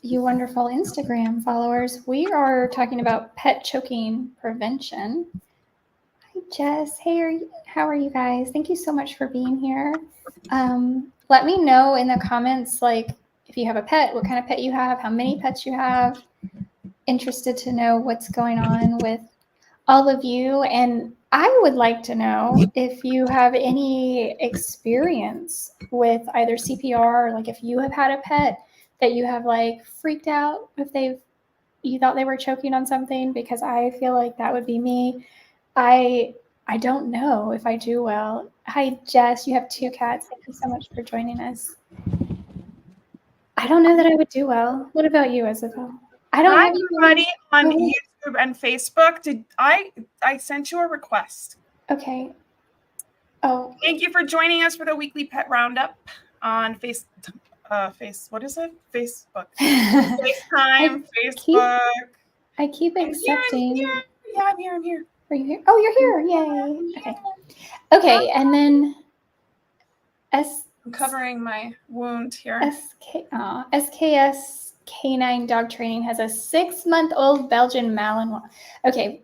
you wonderful Instagram followers. We are talking about pet choking prevention. Hi, Jess. Hey, how are you guys? Thank you so much for being here. Let me know in the comments, like, if you have a pet, what kind of pet you have, how many pets you have. Interested to know what's going on with all of you. And I would like to know if you have any experience with either CPR, or like if you have had a pet that you have like freaked out if you thought they were choking on something, because I feel like that would be me. I don't know if I do well. Hi, Jess. You have 2 cats. Thank you so much for joining us. I don't know that I would do well. What about you, Isabel? I don't Hi, have everybody on YouTube and Facebook. Did I sent you a request? Okay. Oh. Thank you for joining us for the weekly pet roundup on what is it? Facebook. FaceTime, Facebook. I keep accepting. I'm here. Are you here? Oh, you're here. Yay. Okay. Okay, and then I'm covering my wound here. SKS Canine Dog Training has a 6-month-old Belgian Malinois. Okay.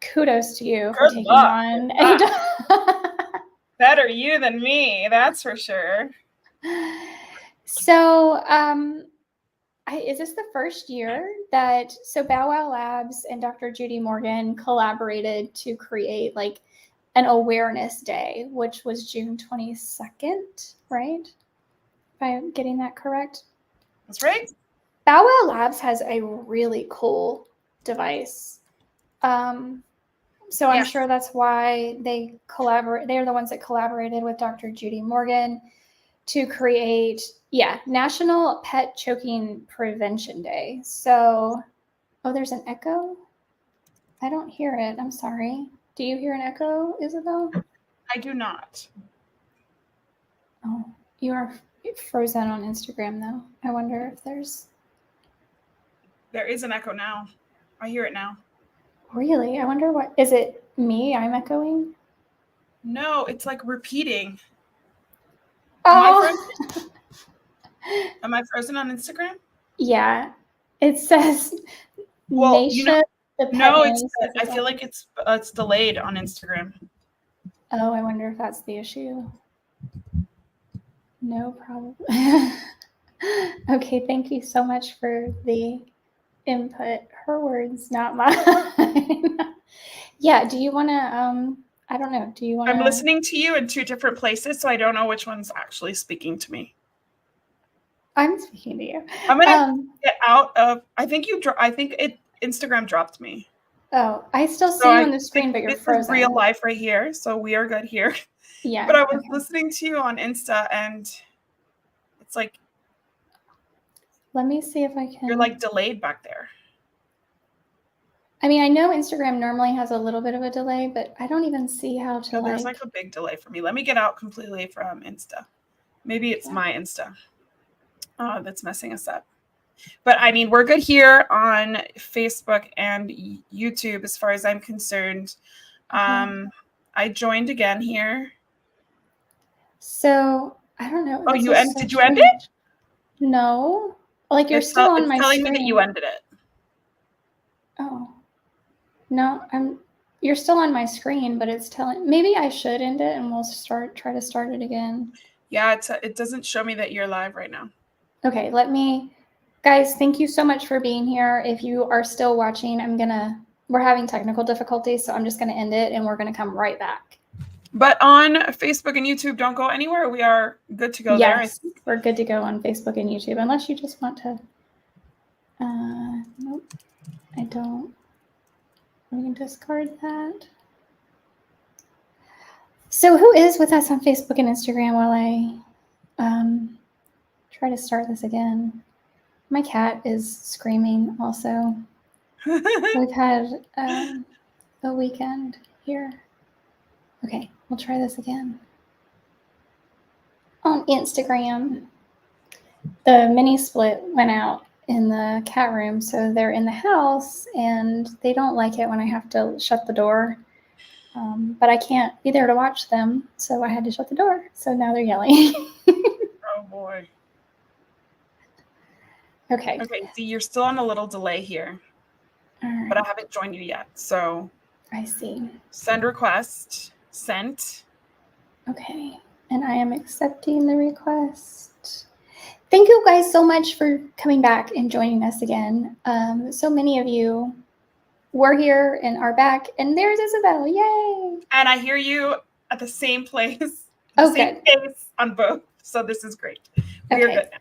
Kudos to you for taking on a dog. Better you than me, that's for sure. So, is this the first year that Bow Wow Labs and Dr. Judy Morgan collaborated to create like an awareness day, which was June 22nd, right? If I'm getting that correct. That's right. Bow Wow Labs has a really cool device. So I'm sure that's why they collaborate. They're the ones that collaborated with Dr. Judy Morgan to create, National Pet Choking Prevention Day. So, there's an echo? I don't hear it. I'm sorry. Do you hear an echo, Isabel? I do not. Oh, you are frozen on Instagram, though. I wonder if There is an echo now. I hear it now. Really? I wonder what... Is it me I'm echoing? No, it's like repeating. Oh! Am I frozen on Instagram? Yeah. It says... Well, I feel like it's delayed on Instagram. Oh, I wonder if that's the issue. No problem. Okay, thank you so much for the input. Her words, not mine. Yeah, do you want to, I don't know, do you want to... I'm listening to you in 2 different places, so I don't know which one's actually speaking to me. I'm speaking to you. I'm going to get out of, Instagram dropped me. Oh, I still see you on the screen, but you're frozen. This is real life right here, so we are good here. Yeah. But I was listening to you on Insta, and it's like... Let me see if I can... You're like delayed back there. I mean, I know Instagram normally has a little bit of a delay, but I don't even see how to there's like a big delay for me. Let me get out completely from Insta. Maybe it's my Insta that's messing us up. But I mean, we're good here on Facebook and YouTube as far as I'm concerned. I joined again here. So, I don't know. Oh, did you end it? No. Like, you're still on my screen. It's telling me that you ended it. Oh. No, you're still on my screen, but it's telling... Maybe I should end it and we'll try to start it again. Yeah, it doesn't show me that you're live right now. Okay, guys, thank you so much for being here. If you are still watching, we're having technical difficulties, so I'm just gonna end it and we're gonna come right back. But on Facebook and YouTube, don't go anywhere. We are good to go there. Yes, we're good to go on Facebook and YouTube, unless you just want to... Nope, I don't. We can discard that. So who is with us on Facebook and Instagram while I try to start this again? My cat is screaming also. We've had a weekend here. Okay, we'll try this again. On Instagram, the mini split went out in the cat room, so they're in the house and they don't like it when I have to shut the door. But I can't be there to watch them, so I had to shut the door. So now they're yelling. Oh boy. Okay. Okay, see, you're still on a little delay here, All right. but I haven't joined you yet. So I see. send request, sent. Okay. And I am accepting the request. Thank you guys so much for coming back and joining us again. So many of you were here and are back. And there's Isabel. Yay. And I hear you at the same place, the Oh, same good. pace on both. So this is great. We are good now.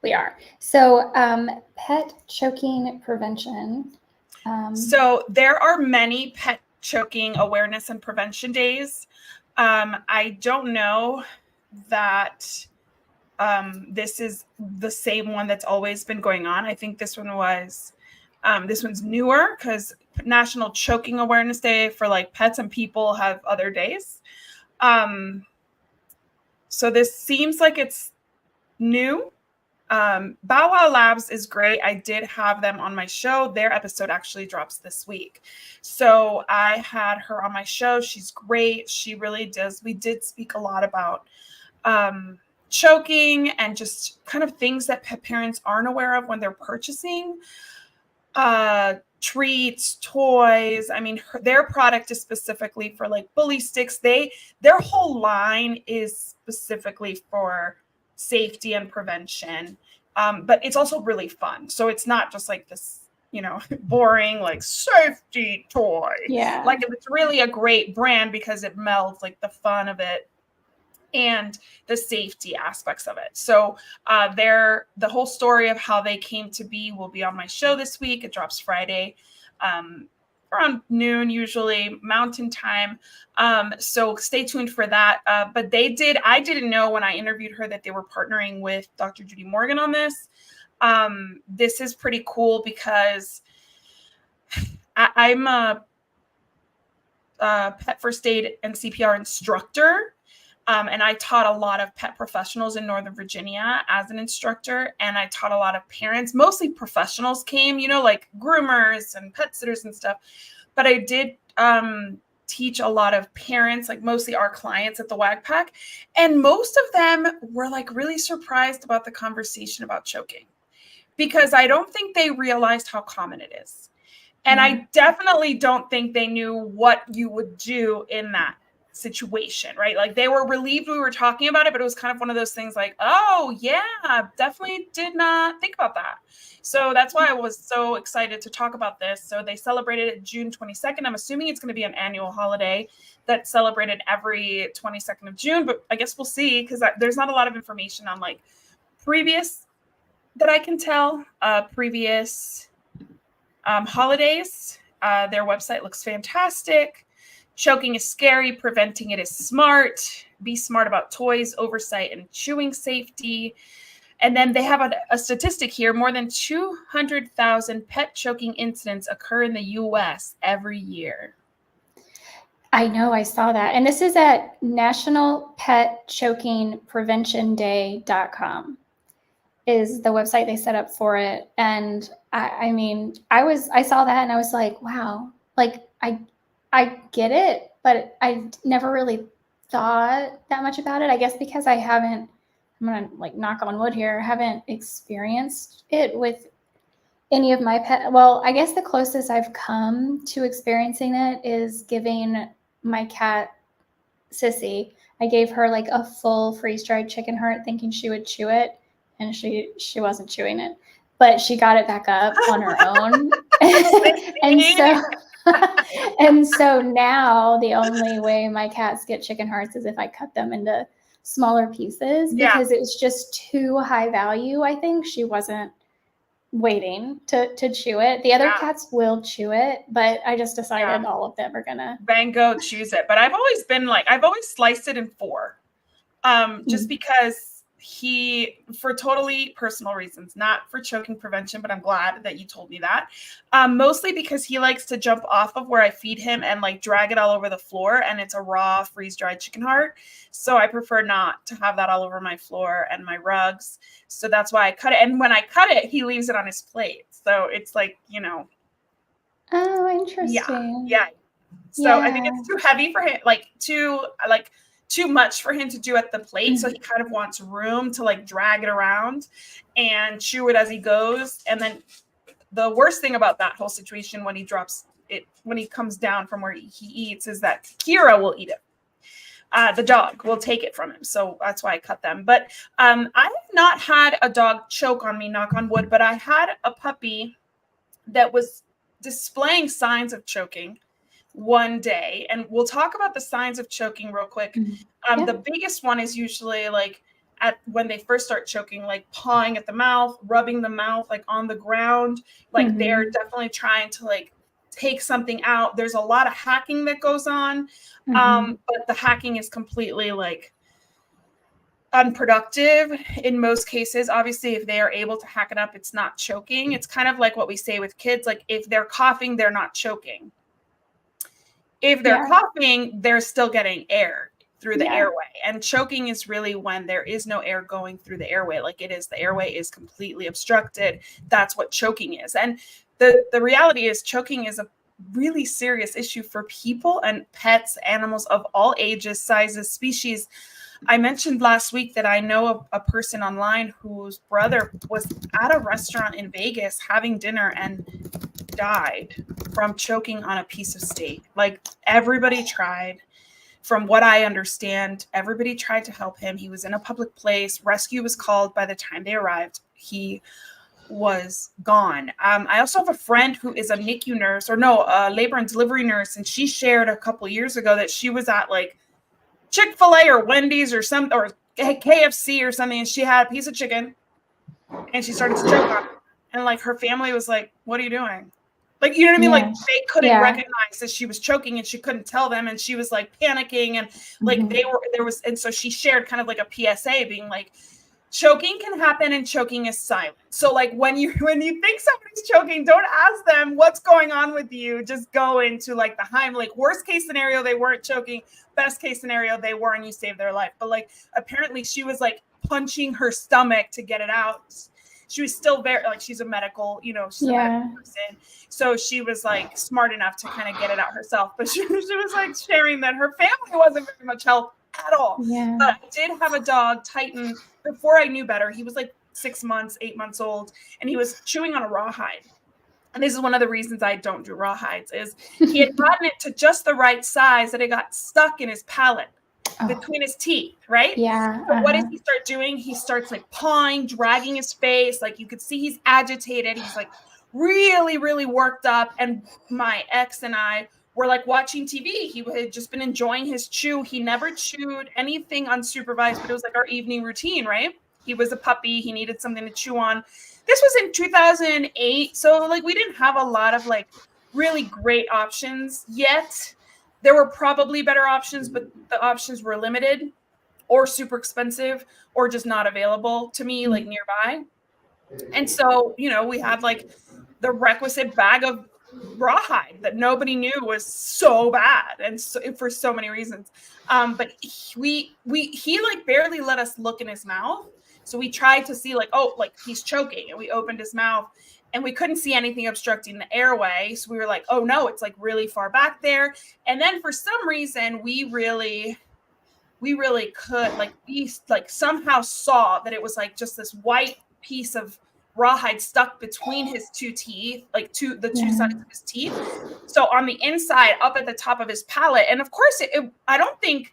We are. So pet choking prevention. So there are many pet choking awareness and prevention days. I don't know that this is the same one that's always been going on. I think this one's newer because National Choking Awareness Day for like pets and people have other days. So this seems like it's new. Bow Wow Labs is great. I did have them on my show. Their episode actually drops this week. So I had her on my show. She's great. She really does. We did speak a lot about choking and just kind of things that pet parents aren't aware of when they're purchasing treats, toys. I mean, their product is specifically for like bully sticks. Their whole line is specifically for safety and prevention. But it's also really fun. So it's not just like this, boring like safety toy. Yeah. Like it's really a great brand because it melds like the fun of it and the safety aspects of it. So the whole story of how they came to be will be on my show this week. It drops Friday around noon, usually Mountain Time. So stay tuned for that. But I didn't know when I interviewed her that they were partnering with Dr. Judy Morgan on this. This is pretty cool because I'm a pet first aid and CPR instructor. And I taught a lot of pet professionals in Northern Virginia as an instructor. And I taught a lot of parents, mostly professionals came, like groomers and pet sitters and stuff. But I did teach a lot of parents, like mostly our clients at the WAG Pack. And most of them were like really surprised about the conversation about choking because I don't think they realized how common it is. And I definitely don't think they knew what you would do in that situation, right? Like they were relieved we were talking about it, but it was kind of one of those things like, oh yeah, definitely did not think about that. So that's why I was so excited to talk about this. So they celebrated it June 22nd. I'm assuming it's going to be an annual holiday that's celebrated every 22nd of June, but I guess we'll see because there's not a lot of information on like previous that I can tell, previous holidays. Their website looks fantastic. Choking is scary. Preventing it is smart. Be smart about toys, oversight, and chewing safety. And then they have a statistic here. More than 200,000 pet choking incidents occur in the U.S. every year. I know, I saw that. And this is at nationalpetchokingpreventionday.com is the website they set up for it. And I mean, I saw that and I was like, wow, like I get it, but I never really thought that much about it. I guess because I'm going to like knock on wood here, haven't experienced it with any of my pet. Well, I guess the closest I've come to experiencing it is giving my cat Sissy. I gave her like a full freeze-dried chicken heart thinking she would chew it, and she wasn't chewing it, but she got it back up on her own. and so now the only way my cats get chicken hearts is if I cut them into smaller pieces because it was just too high value. I think she wasn't waiting to chew it. The other cats will chew it, but I just decided all of them are gonna Van Gogh choose it. But I've always sliced it in 4. Just because for totally personal reasons, not for choking prevention, but I'm glad that you told me that. Mostly because he likes to jump off of where I feed him and like drag it all over the floor, and it's a raw freeze-dried chicken heart. So I prefer not to have that all over my floor and my rugs. So that's why I cut it. And when I cut it, he leaves it on his plate. So it's like, Oh, interesting. Yeah. So I think it's too heavy for him, like too much for him to do at the plate. So he kind of wants room to like drag it around and chew it as he goes. And then the worst thing about that whole situation when he drops it, when he comes down from where he eats, is that Kira will eat it. The dog will take it from him. So that's why I cut them. But I have not had a dog choke on me, knock on wood, but I had a puppy that was displaying signs of choking one day. And we'll talk about the signs of choking real quick. The biggest one is usually like when they first start choking, like pawing at the mouth, rubbing the mouth like on the ground. Like they're definitely trying to like take something out. There's a lot of hacking that goes on. But the hacking is completely like unproductive in most cases. Obviously, if they are able to hack it up, it's not choking. It's kind of like what we say with kids, like if they're coughing, they're not choking. If they're coughing, they're still getting air through the airway. And choking is really when there is no air going through the airway. Like it is, the airway is completely obstructed. That's what choking is. And the reality is choking is a really serious issue for people and pets, animals of all ages, sizes, species. I mentioned last week that I know a person online whose brother was at a restaurant in Vegas having dinner and died from choking on a piece of steak. Like everybody tried. From what I understand, everybody tried to help him. He was in a public place. Rescue was called. By the time they arrived, he was gone. I also have a friend who is a NICU nurse, a labor and delivery nurse, and she shared a couple years ago that she was at like Chick-fil-A or Wendy's or KFC or something, and she had a piece of chicken, and she started to choke on it. And like her family was like, "What are you doing?" Like, you know what I mean? Like they couldn't recognize that she was choking and she couldn't tell them. And she was like panicking and like and so she shared kind of like a PSA being like, choking can happen and choking is silent. So like when you think somebody's choking, don't ask them what's going on with you. Just go into like the Heimlich. Worst case scenario, they weren't choking. Best case scenario, they were and you saved their life. But like apparently she was like punching her stomach to get it out. She was still very like she's a medical, she's a medical person. So she was like smart enough to kind of get it out herself. But she was like sharing that her family wasn't very much help at all. But I did have a dog, Titan, before I knew better. He was like 6 months, 8 months old, and he was chewing on a rawhide. And this is one of the reasons I don't do rawhides, is he had gotten it to just the right size that it got stuck in his palate. Between his teeth, right? So what does he start doing? He starts like pawing, dragging his face. Like you could see he's agitated. He's like really, really worked up. And my ex and I were like watching TV. He had just been enjoying his chew. He never chewed anything unsupervised, but it was like our evening routine, right? He was a puppy. He needed something to chew on. This was in 2008. So like we didn't have a lot of like really great options yet. There were probably better options, but the options were limited or super expensive or just not available to me, like nearby. And so, we had like the requisite bag of rawhide that nobody knew was so bad. And so, for so many reasons. But he like barely let us look in his mouth. So we tried to see like, he's choking, and we opened his mouth. And we couldn't see anything obstructing the airway. So we were like, oh no, it's like really far back there. And then for some reason, we really could, like, we like somehow saw that it was like just this white piece of rawhide stuck between his two teeth, like the two sides of his teeth. So on the inside, up at the top of his palate. And of course, I think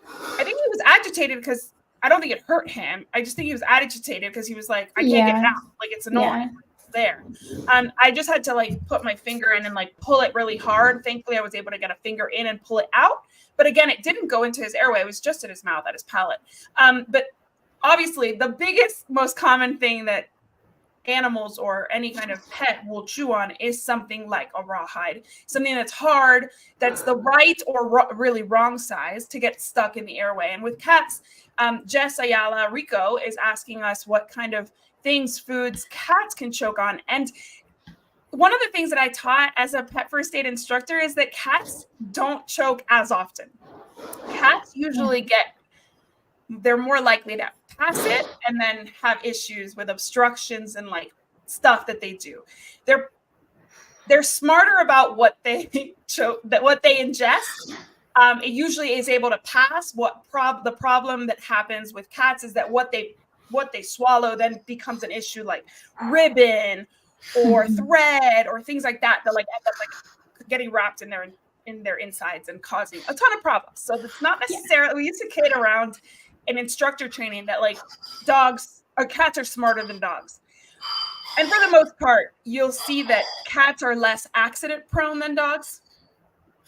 he was agitated because I don't think it hurt him. I just think he was agitated because he was like, I can't get it out. Like, it's annoying. There. I just had to like put my finger in and like pull it really hard. Thankfully, I was able to get a finger in and pull it out. But again, it didn't go into his airway. It was just in his mouth, at his palate. But obviously, the biggest, most common thing that animals or any kind of pet will chew on is something like a rawhide, something that's hard, that's the right or really wrong size to get stuck in the airway. And with cats, Jess Ayala Rico is asking us what kind of foods cats can choke on. And one of the things that I taught as a pet first aid instructor is that cats don't choke as often. Cats usually they're more likely to pass it and then have issues with obstructions and like stuff that they do. They're smarter about what they choke, what they ingest. it usually is able to pass. The problem that happens with cats is that what they swallow then becomes an issue, like ribbon or thread or things like that like end up like getting wrapped in their insides and causing a ton of problems. So it's not necessarily, we used to kid around in instructor training that like dogs or cats are smarter than dogs. And for the most part, you'll see that cats are less accident prone than dogs.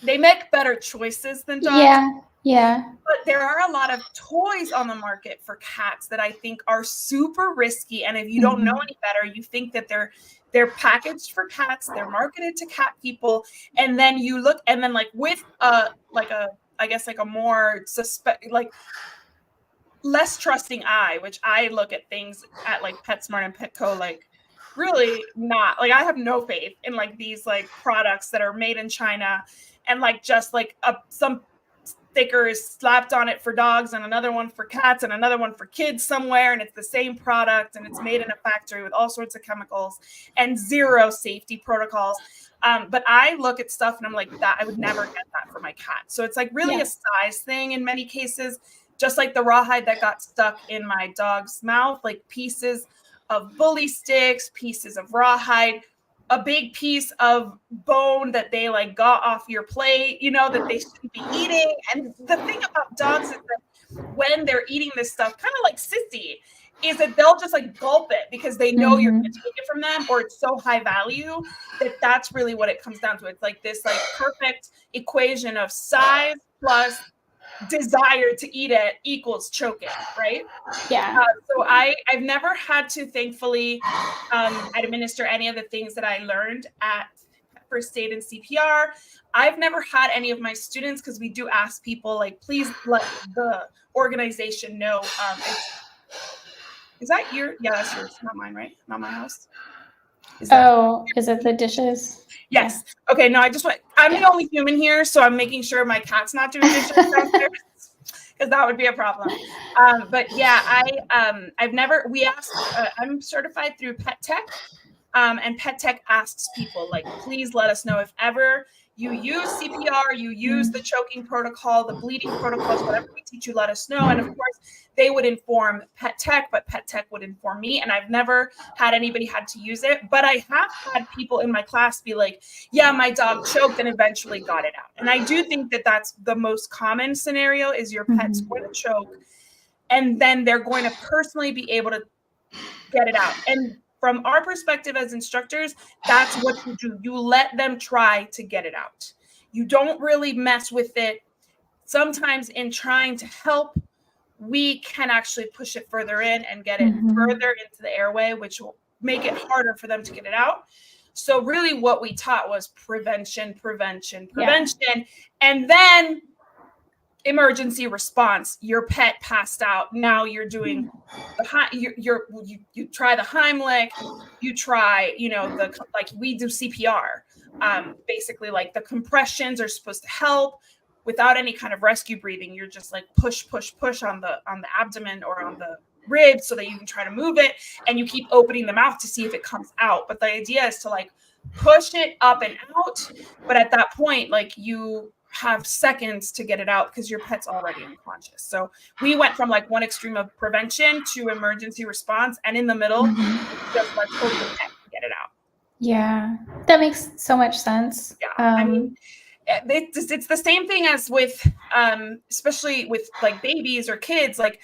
They make better choices than dogs. Yeah. But there are a lot of toys on the market for cats that I think are super risky. And if you don't know any better, you think that they're packaged for cats, they're marketed to cat people, and then you look, and then like with I guess like a more less trusting eye, which I look at things at like PetSmart and Petco, like really not, like I have no faith in like these like products that are made in China and like just like some sticker is slapped on it for dogs and another one for cats and another one for kids somewhere, and it's the same product and it's made in a factory with all sorts of chemicals and zero safety protocols. But I look at stuff and I'm like, that I would never get that for my cat. So it's like really a size thing in many cases, just like the rawhide that got stuck in my dog's mouth, like pieces of bully sticks, pieces of rawhide, a big piece of bone that they like got off your plate, you know, that they shouldn't be eating. And the thing about dogs is that when they're eating this stuff, kind of like Sissy, is that they'll just like gulp it because they know you're going to take it from them, or it's so high value that that's really what it comes down to. It's like this like perfect equation of size plus desire to eat it equals choking, right? Yeah. So I've never had to, thankfully, administer any of the things that I learned at first aid and CPR. I've never had any of my students, because we do ask people like, please let the organization know. Is that your? Yeah, that's yours, not mine, right? Not my house. Is it the dishes? Yes. Yeah. Okay. No, I'm the only human here, so I'm making sure my cat's not doing dishes downstairs, because that would be a problem. But yeah, I'm certified through Pet Tech, and Pet Tech asks people like, please let us know if ever you use CPR, you use the choking protocol, the bleeding protocols, whatever we teach you, let us know. And of course, they would inform Pet Tech, but Pet Tech would inform me. And I've never had anybody had to use it, but I have had people in my class be like, yeah, my dog choked and eventually got it out. And I do think that that's the most common scenario, is your pet's going to choke, and then they're going to personally be able to get it out. And from our perspective as instructors, that's what you do. You let them try to get it out. You don't really mess with it. Sometimes in trying to help, we can actually push it further in and get it further into the airway, which will make it harder for them to get it out. So really what we taught was prevention, and then emergency response. Your pet passed out. Now you're doing you try the Heimlich, you try, like we do CPR. Basically like the compressions are supposed to help without any kind of rescue breathing. You're just like push on the abdomen or on the ribs so that you can try to move it, and you keep opening the mouth to see if it comes out. But the idea is to like push it up and out. But at that point, like you have seconds to get it out because your pet's already unconscious. So we went from like one extreme of prevention to emergency response, and in the middle, just let's hope the pet can get it out. Yeah, that makes so much sense. Yeah, I mean, it's the same thing as with, especially with like babies or kids. Like,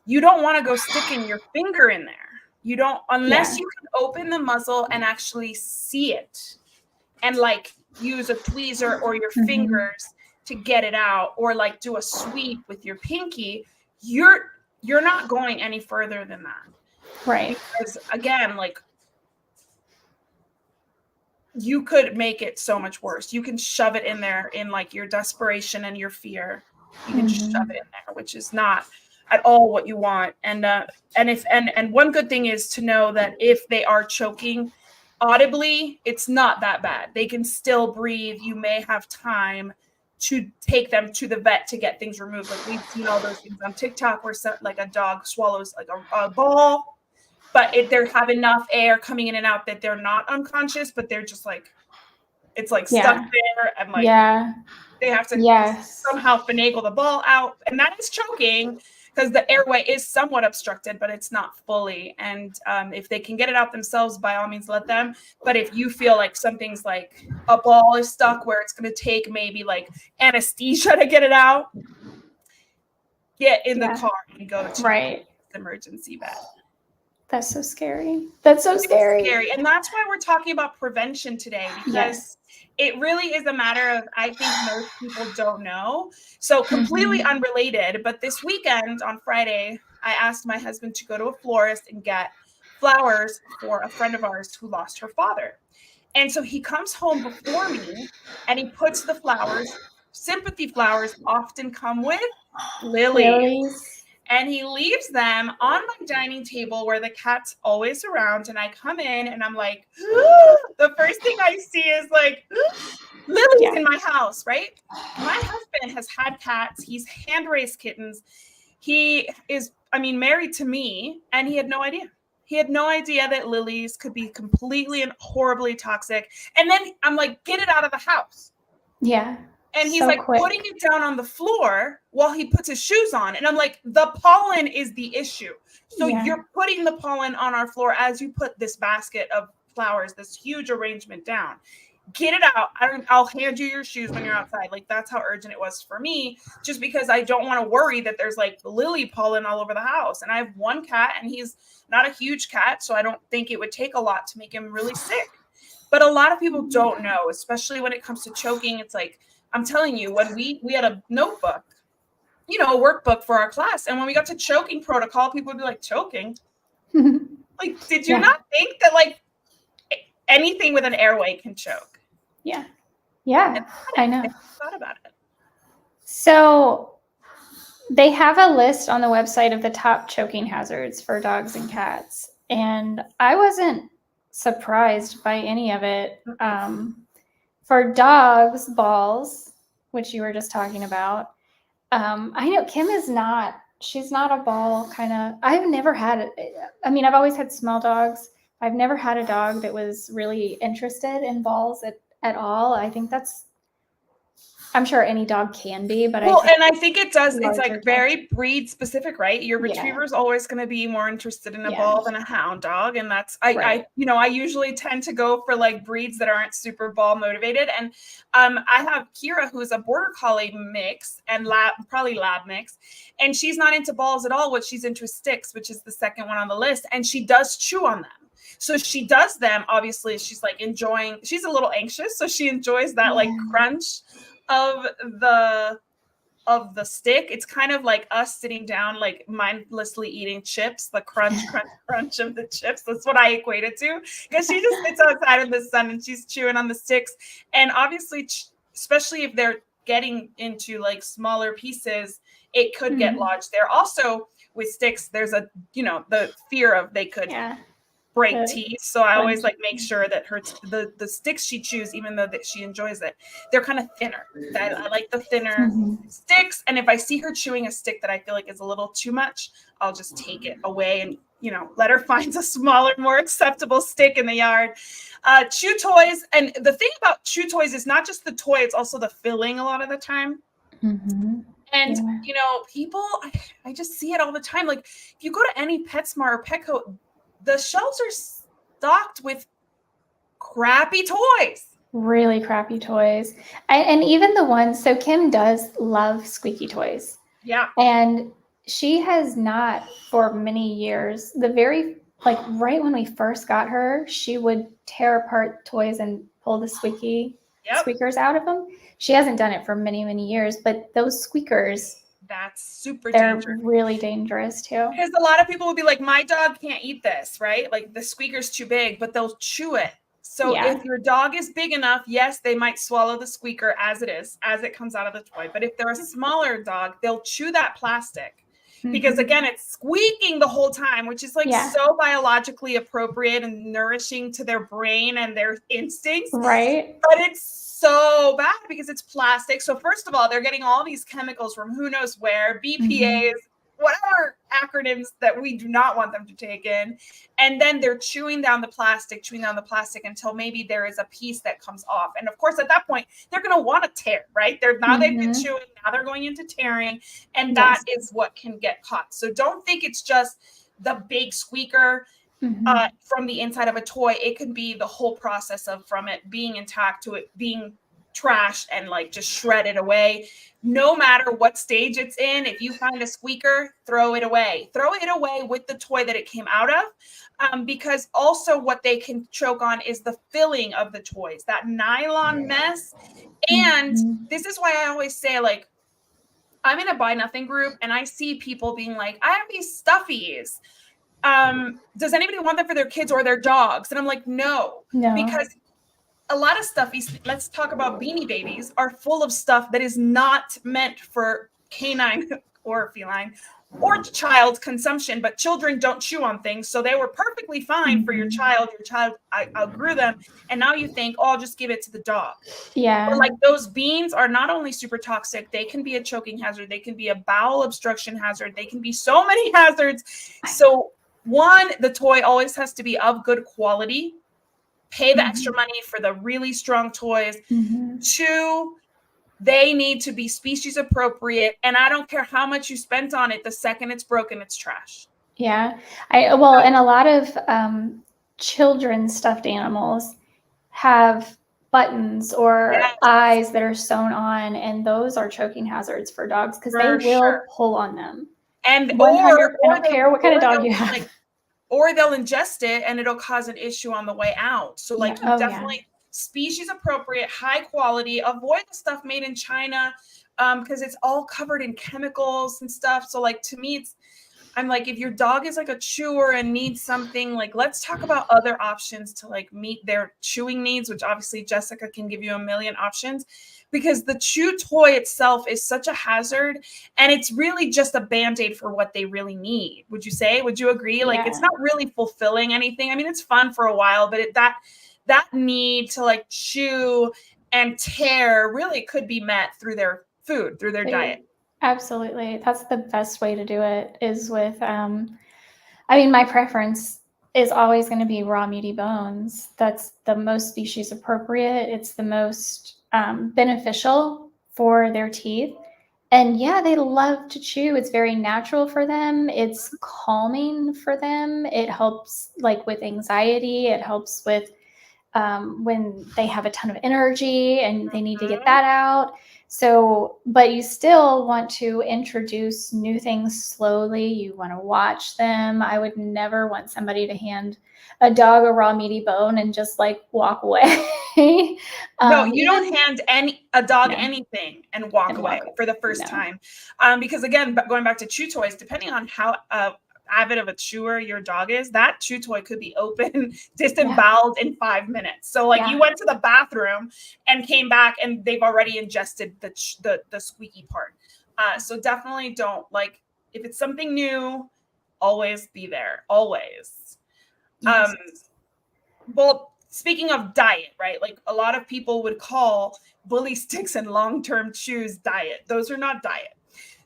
you don't want to go sticking your finger in there. You don't, unless you can open the muzzle and actually see it, and like use a tweezer or your fingers to get it out, or like do a sweep with your pinky. You're not going any further than that, right? Because again, like, you could make it so much worse. You can shove it in there in like your desperation and your fear. You can just shove it in there, which is not at all what you want. And one good thing is to know that if they are choking audibly, it's not that bad. They can still breathe. You may have time to take them to the vet to get things removed. Like we've seen all those things on TikTok where like a dog swallows like a ball, but they have enough air coming in and out that they're not unconscious, but they're just like, it's like stuck there, and like They have to Yes. somehow finagle the ball out. And that is choking because the airway is somewhat obstructed, but it's not fully. And if they can get it out themselves, by all means, let them. But if you feel like something's like a ball is stuck where it's going to take maybe like anesthesia to get it out, get in the car and go to the emergency vet. That's so scary. That's so scary. And that's why we're talking about prevention today, because it really is a matter of, I think most people don't know. So completely unrelated, but this weekend on Friday, I asked my husband to go to a florist and get flowers for a friend of ours who lost her father. And so he comes home before me and he puts the flowers. Sympathy flowers often come with lilies. And he leaves them on my dining table where the cat's always around. And I come in and I'm like, the first thing I see is like lilies in my house, right? My husband has had cats. He's hand-raised kittens. He is, married to me, and he had no idea. He had no idea that lilies could be completely and horribly toxic. And then I'm like, get it out of the house. Yeah. And he's like putting it down on the floor while he puts his shoes on. And I'm like, the pollen is the issue. So you're putting the pollen on our floor as you put this basket of flowers, this huge arrangement down. Get it out. I'll hand you your shoes when you're outside. Like, that's how urgent it was for me, just because I don't want to worry that there's like lily pollen all over the house. And I have one cat and he's not a huge cat, so I don't think it would take a lot to make him really sick. But a lot of people don't know, especially when it comes to choking. It's like, I'm telling you, when we had a notebook, a workbook for our class. And when we got to choking protocol, people would be like, choking? Like, did you not think that like anything with an airway can choke? Yeah. Yeah, I know. I thought about it. So they have a list on the website of the top choking hazards for dogs and cats. And I wasn't surprised by any of it. For dogs, balls, which you were just talking about. I know Kim is not, she's not a ball kind of, I've never had it. I've always had small dogs. I've never had a dog that was really interested in balls at all. I think I'm sure any dog can be, but I think it does. It's like very breed specific, right? Your retriever is always going to be more interested in a ball than a hound dog. And that's, I usually tend to go for like breeds that aren't super ball motivated. And I have Kira, who's a border collie mix and probably lab mix. And she's not into balls at all. What she's into is sticks, which is the second one on the list. And she does chew on them. So she does them. Obviously, she's like enjoying, she's a little anxious. So she enjoys that like crunch of the stick. It's kind of like us sitting down, like mindlessly eating chips, the crunch of the chips. That's what I equate it to, because she just sits outside in the sun and she's chewing on the sticks. And obviously, especially if they're getting into like smaller pieces, it could get lodged there. Also with sticks, there's the fear of they could break teeth. So I always like make sure that the sticks she chews, even though that she enjoys it, they're kind of thinner. I like the thinner sticks. And if I see her chewing a stick that I feel like is a little too much, I'll just take it away and let her find a smaller, more acceptable stick in the yard. Chew toys. And the thing about chew toys is not just the toy, it's also the filling a lot of the time. And people, I just see it all the time. Like if you go to any PetSmart or Petco, the shelves are stocked with crappy toys. Really crappy toys. And even the ones, so Kim does love squeaky toys. Yeah. And she has not for many years, right when we first got her, she would tear apart toys and pull the squeakers out of them. She hasn't done it for many, many years, but those squeakers, that's super dangerous. They're really dangerous too. Because a lot of people will be like, my dog can't eat this, right? Like the squeaker's too big, but they'll chew it. So if your dog is big enough, yes, they might swallow the squeaker as it comes out of the toy. But if they're a smaller dog, they'll chew that plastic. Because again, it's squeaking the whole time, which is like so biologically appropriate and nourishing to their brain and their instincts. Right. But it's so bad because it's plastic. So first of all, they're getting all these chemicals from who knows where, BPAs, whatever acronyms that we do not want them to take in. And then they're chewing down the plastic until maybe there is a piece that comes off. And of course, at that point, they're going to want to tear, right? They've been chewing, now they're going into tearing, and that is what can get caught. So don't think it's just the big squeaker from the inside of a toy. It can be the whole process of from it being intact to it being trashed and like just shredded away. No matter what stage it's in, if you find a squeaker, throw it away with the toy that it came out of, because also what they can choke on is the filling of the toys, that nylon mess. And this is why I always say, like, I'm in a buy nothing group and I see people being like, I have these stuffies, does anybody want them for their kids or their dogs? And I'm like, no. Because a lot of stuffies, let's talk about Beanie Babies, are full of stuff that is not meant for canine or feline or child consumption, but children don't chew on things. So they were perfectly fine for your child. Your child outgrew them. And now you think, oh, I'll just give it to the dog. Yeah. But like those beans are not only super toxic, they can be a choking hazard. They can be a bowel obstruction hazard. They can be so many hazards. So one, the toy always has to be of good quality. Pay the extra money for the really strong toys. Two, they need to be species appropriate. And I don't care how much you spent on it. The second it's broken, it's trash. Yeah. And a lot of children's stuffed animals have buttons or eyes that are sewn on, and those are choking hazards for dogs because they will pull on them. And 100, I don't care what kind of dog you have. Like, or they'll ingest it and it'll cause an issue on the way out. So like you definitely species appropriate, high quality, avoid the stuff made in China because it's all covered in chemicals and stuff. So like to me, I'm like, if your dog is like a chewer and needs something, like let's talk about other options to like meet their chewing needs, which obviously Jessica can give you a million options. Because the chew toy itself is such a hazard and it's really just a Band-Aid for what they really need. Would you say? Would you agree? Like it's not really fulfilling anything. I mean, it's fun for a while, but that need to like chew and tear really could be met through their food, through their diet. Absolutely. That's the best way to do it is with, my preference is always going to be raw meaty bones. That's the most species appropriate. It's the most beneficial for their teeth. And yeah, they love to chew. It's very natural for them. It's calming for them. It helps like with anxiety. It helps with when they have a ton of energy and they need to get that out. So, but you still want to introduce new things slowly. You want to watch them. I would never want somebody to hand a dog a raw meaty bone and just like walk away. No, you don't hand a dog anything and walk away for the first time. Because again, going back to chew toys, depending on how avid of a chewer your dog is, that chew toy could be open, disemboweled in 5 minutes. So like you went to the bathroom and came back and they've already ingested the squeaky part. So definitely don't, like, if it's something new, always be there, always. Well, speaking of diet, right? Like a lot of people would call bully sticks and long-term chews diet. Those are not diet.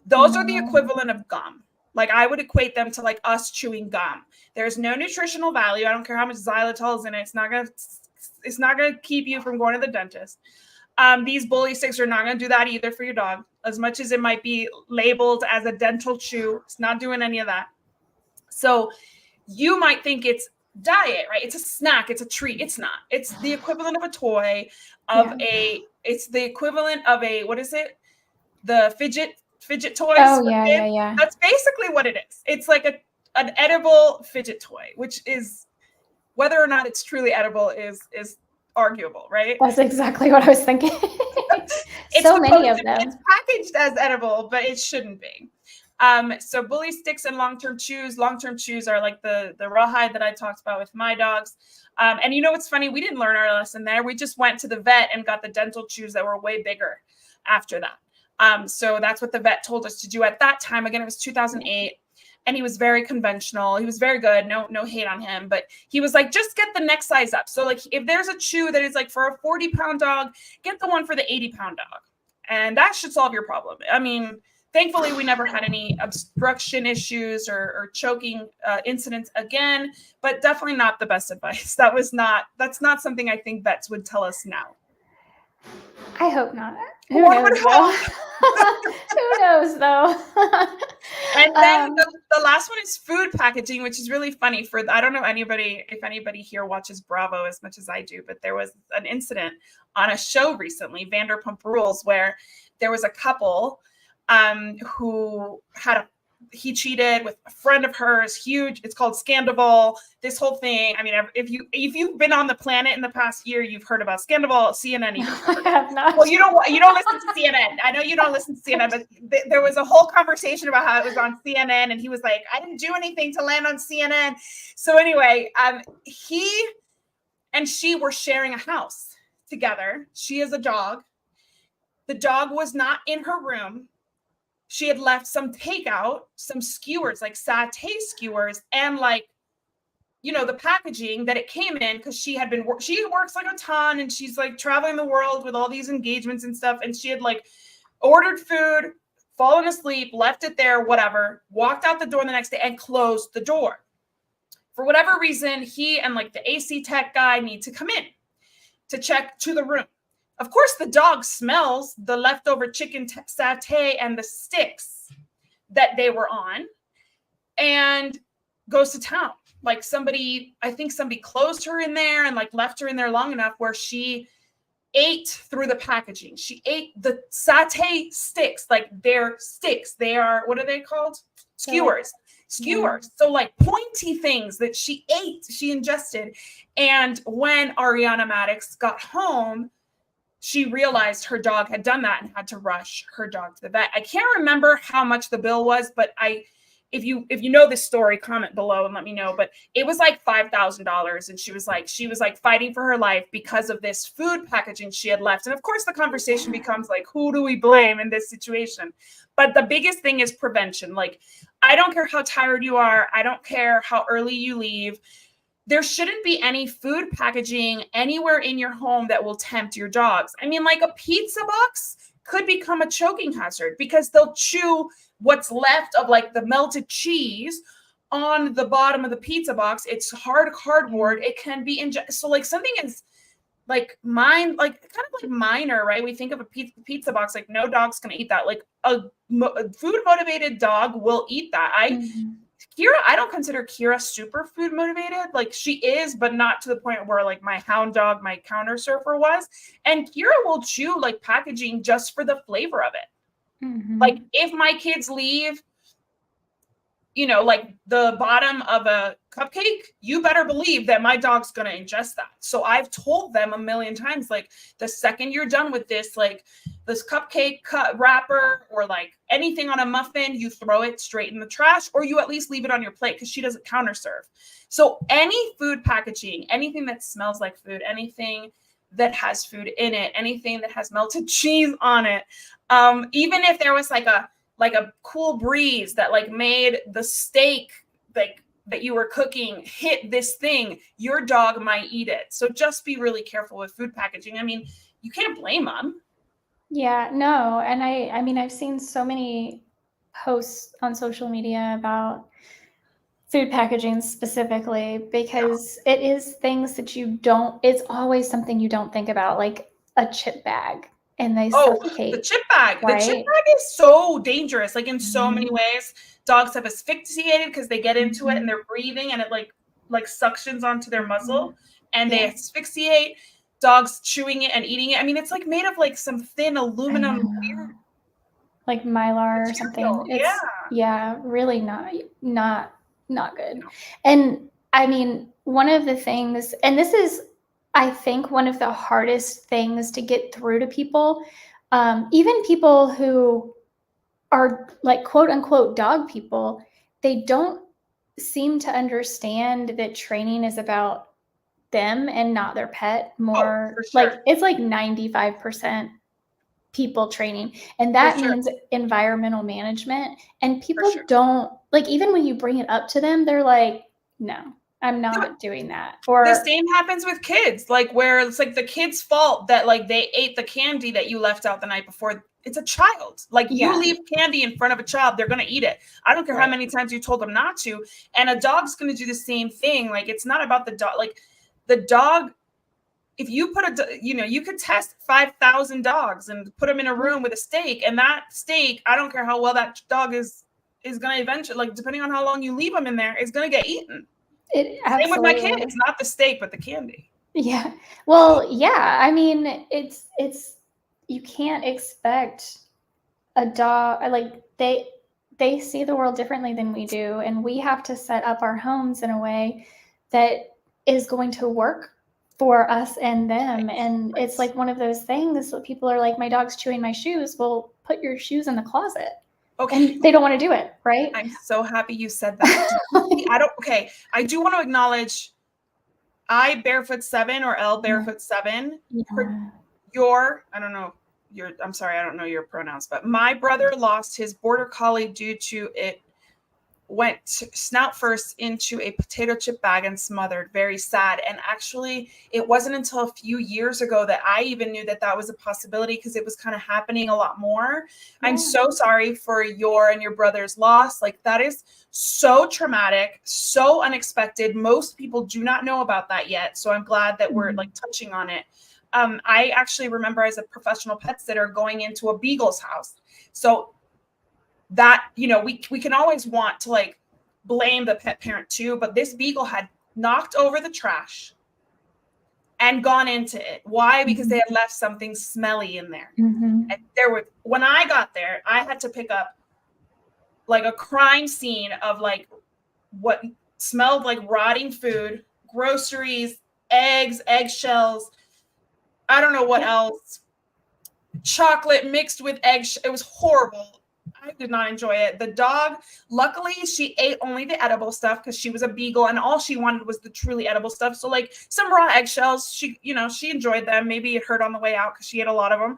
Those are the equivalent of gum. Like I would equate them to like us chewing gum. There's no nutritional value. I don't care how much xylitol is in it. It's not gonna keep you from going to the dentist. These bully sticks are not gonna do that either for your dog. As much as it might be labeled as a dental chew, it's not doing any of that. So you might think it's diet, right? It's a snack, it's a treat. It's not. It's the equivalent of a toy, it's the equivalent of a, what is it? The fidget toys. Oh, yeah. That's basically what it is. It's like an edible fidget toy, which is, whether or not it's truly edible is arguable, right? That's exactly what I was thinking. So many of them. It's packaged as edible, but it shouldn't be. So bully sticks and long-term chews. Long-term chews are like the rawhide that I talked about with my dogs. And you know what's funny? We didn't learn our lesson there. We just went to the vet and got the dental chews that were way bigger after that. So that's what the vet told us to do at that time. Again, it was 2008. And he was very conventional. He was very good. No hate on him. But he was like, just get the next size up. So like if there's a chew that is like for a 40-pound dog, get the one for the 80-pound dog. And that should solve your problem. I mean, Thankfully, we never had any obstruction issues or choking incidents again, but definitely not the best advice. That's not something I think vets would tell us now. I hope not. Who One knows, would though? hope. Who knows, though? And then the last one is food packaging, which is really funny. I don't know if anybody here watches Bravo as much as I do, but there was an incident on a show recently, Vanderpump Rules, where there was a couple who he cheated with a friend of hers, huge. It's called Scandival. This whole thing. I mean, if you've been on the planet in the past year, you've heard about Scandival. CNN even heard. I have not. Well, you don't listen to CNN. I know you don't listen to CNN, but there was a whole conversation about how it was on CNN, and he was like, "I didn't do anything to land on CNN." So anyway, he and she were sharing a house together. She has a dog. The dog was not in her room. She had left some takeout, some skewers, like satay skewers, and the packaging that it came in, because she works like a ton, and she's like traveling the world with all these engagements and stuff. And she had like ordered food, fallen asleep, left it there, whatever, walked out the door the next day and closed the door. For whatever reason, he and like the AC tech guy need to come in to check to the room. Of course, the dog smells the leftover chicken satay and the sticks that they were on and goes to town. Like I think somebody closed her in there and like left her in there long enough where she ate through the packaging. She ate the satay sticks, like they're sticks. They are, what are they called? Skewers. Skewers. So like pointy things that she ate, she ingested. And when Ariana Maddox got home, she realized her dog had done that and had to rush her dog to the vet. I can't remember how much the bill was, but if you know this story, comment below and let me know. But it was like $5,000, and she was like fighting for her life because of this food packaging she had left. And of course, the conversation becomes like, who do we blame in this situation? But the biggest thing is prevention. Like, I don't care how tired you are. I don't care how early you leave. There shouldn't be any food packaging anywhere in your home that will tempt your dogs. I mean, like a pizza box could become a choking hazard because they'll chew what's left of like the melted cheese on the bottom of the pizza box. It's hard cardboard. It can be so like something is like kind of like minor, right? We think of a pizza box, like no dog's going to eat that. Like a food motivated dog will eat that. Kira, I don't consider Kira super food motivated. Like she is, but not to the point where like my hound dog, my counter surfer was. And Kira will chew like packaging just for the flavor of it. Mm-hmm. Like if my kids leave, like the bottom of a cupcake, you better believe that my dog's going to ingest that. So I've told them a million times, like the second you're done with this, like this cupcake wrapper or like anything on a muffin, you throw it straight in the trash, or you at least leave it on your plate because she doesn't counter serve. So any food packaging, anything that smells like food, anything that has food in it, anything that has melted cheese on it, even if there was like a cool breeze that like made the steak like that you were cooking hit this thing, your dog might eat it. So just be really careful with food packaging. I mean, you can't blame them. Yeah, no. And I mean, I've seen so many posts on social media about food packaging specifically because it is things that it's always something you don't think about, like a chip bag. And they suffocate. The chip bag. Right? The chip bag is so dangerous. Like in so many ways, dogs have asphyxiated because they get into it and they're breathing and it like suctions onto their muzzle and they asphyxiate. Dogs chewing it and eating it. I mean, it's like made of like some thin aluminum weird, like mylar or something. It's really not good. No. And I mean, one of the things, and this is I think one of the hardest things to get through to people, even people who are like quote unquote dog people, they don't seem to understand that training is about them and not their pet more. For sure. Like it's like 95% people training. And that means environmental management. And people don't like, even when you bring it up to them, they're like, no. I'm not doing that. Or the same happens with kids, like where it's like the kid's fault that like they ate the candy that you left out the night before. it's a child. Like Yeah. you leave candy in front of a child, they're going to eat it. I don't care how many times you told them not to. And a dog's going to do the same thing. Like it's not about the dog. Like the dog, if you put you could test 5,000 dogs and put them in a room with a steak, and that steak, I don't care how well that dog is going to eventually, like depending on how long you leave them in there, is going to get eaten. Same with my kid. It's not the steak, but the candy. Yeah. Well, yeah. I mean, it's you can't expect a dog, like they see the world differently than we do, and we have to set up our homes in a way that is going to work for us and them. And it's like one of those things that people are like, my dog's chewing my shoes. Well, put your shoes in the closet. Okay. And they don't want to do it, right? I'm so happy you said that. I do want to acknowledge I barefoot 7 or L barefoot 7. Yeah. I'm sorry, I don't know your pronouns, but my brother lost his border collie due to it went snout first into a potato chip bag and smothered. Very sad. And actually, it wasn't until a few years ago that I even knew that was a possibility, because it was kind of happening a lot more. Yeah. I'm so sorry for your and your brother's loss. Like that is so traumatic, so unexpected. Most people do not know about that yet. So I'm glad that we're like touching on it. I actually remember as a professional pet sitter going into a beagle's house. So that, we can always want to like blame the pet parent too, but this beagle had knocked over the trash and gone into it. Why? Because they had left something smelly in there. And when I got there, I had to pick up like a crime scene of like what smelled like rotting food, groceries, eggs, eggshells, I don't know what else, chocolate mixed with eggs. It was horrible. I did not enjoy it. The dog, luckily, she ate only the edible stuff because she was a beagle, and all she wanted was the truly edible stuff. So like some raw eggshells, she enjoyed them. Maybe it hurt on the way out because she ate a lot of them.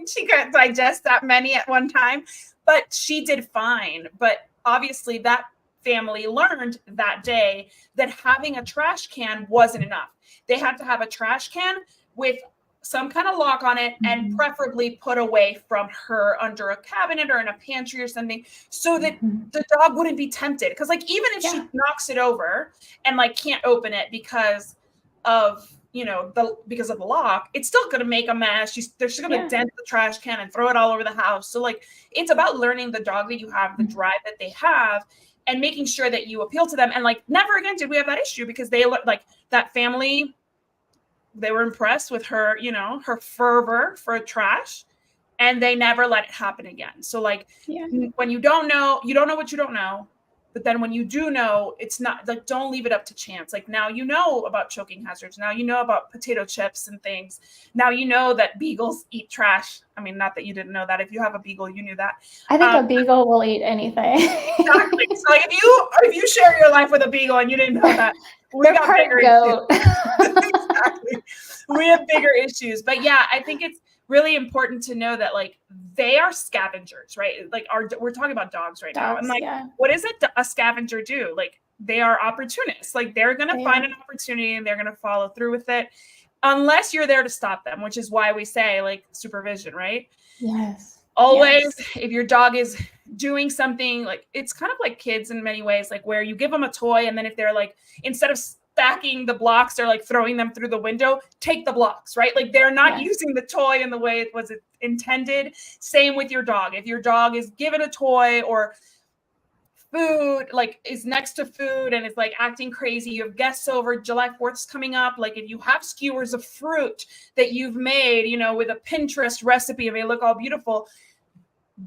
She couldn't digest that many at one time, but she did fine. But obviously that family learned that day that having a trash can wasn't enough. They had to have a trash can with some kind of lock on it, and preferably put away from her under a cabinet or in a pantry or something, so that the dog wouldn't be tempted. Because like even if she knocks it over and like can't open it because of the lock, it's still going to make a mess. They're just going to dent the trash can and throw it all over the house. So like it's about learning the dog that you have, the drive that they have, and making sure that you appeal to them. And like never again did we have that issue, because they like that family, they were impressed with her, her fervor for trash, and they never let it happen again. So like when you don't know what you don't know. But then when you do know, it's not like, don't leave it up to chance. Like now you know about choking hazards. Now you know about potato chips and things. Now you know that beagles eat trash. I mean, not that you didn't know that. If you have a beagle, you knew that. I think a beagle will eat anything. Exactly. So like if you share your life with a beagle and you didn't know that, we got bigger issues. Exactly. We have bigger issues. But yeah, I think it's really important to know that like they are scavengers, right? Like we're talking about dogs right now. And like, what does a scavenger do? Like they are opportunists. Like they're going to find an opportunity and they're going to follow through with it, unless you're there to stop them, which is why we say like supervision, right? Yes. Always, if your dog is doing something, like it's kind of like kids in many ways, like where you give them a toy, and then if they're like, instead of stacking the blocks, they're like throwing them through the window, take the blocks, right? Like they're not using the toy in the way it was intended. Same with your dog. If your dog is given a toy or food, like is next to food and is like acting crazy, you have guests over, July 4th's coming up, like if you have skewers of fruit that you've made, with a Pinterest recipe and they look all beautiful,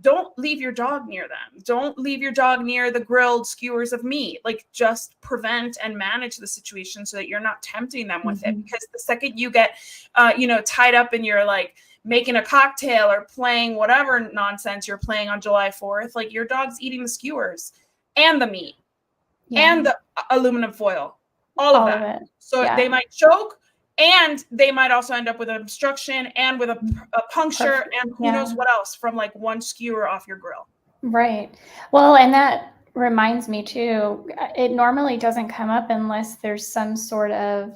don't leave your dog near them. Don't leave your dog near the grilled skewers of meat. Like just prevent and manage the situation so that you're not tempting them with it. Because the second you get, tied up and you're like making a cocktail or playing whatever nonsense you're playing on July 4th, like your dog's eating the skewers and the meat and the aluminum foil, all of that. So they might choke, and they might also end up with an obstruction and with a puncture and who knows what else from like one skewer off your grill. Right. Well, and that reminds me too, it normally doesn't come up unless there's some sort of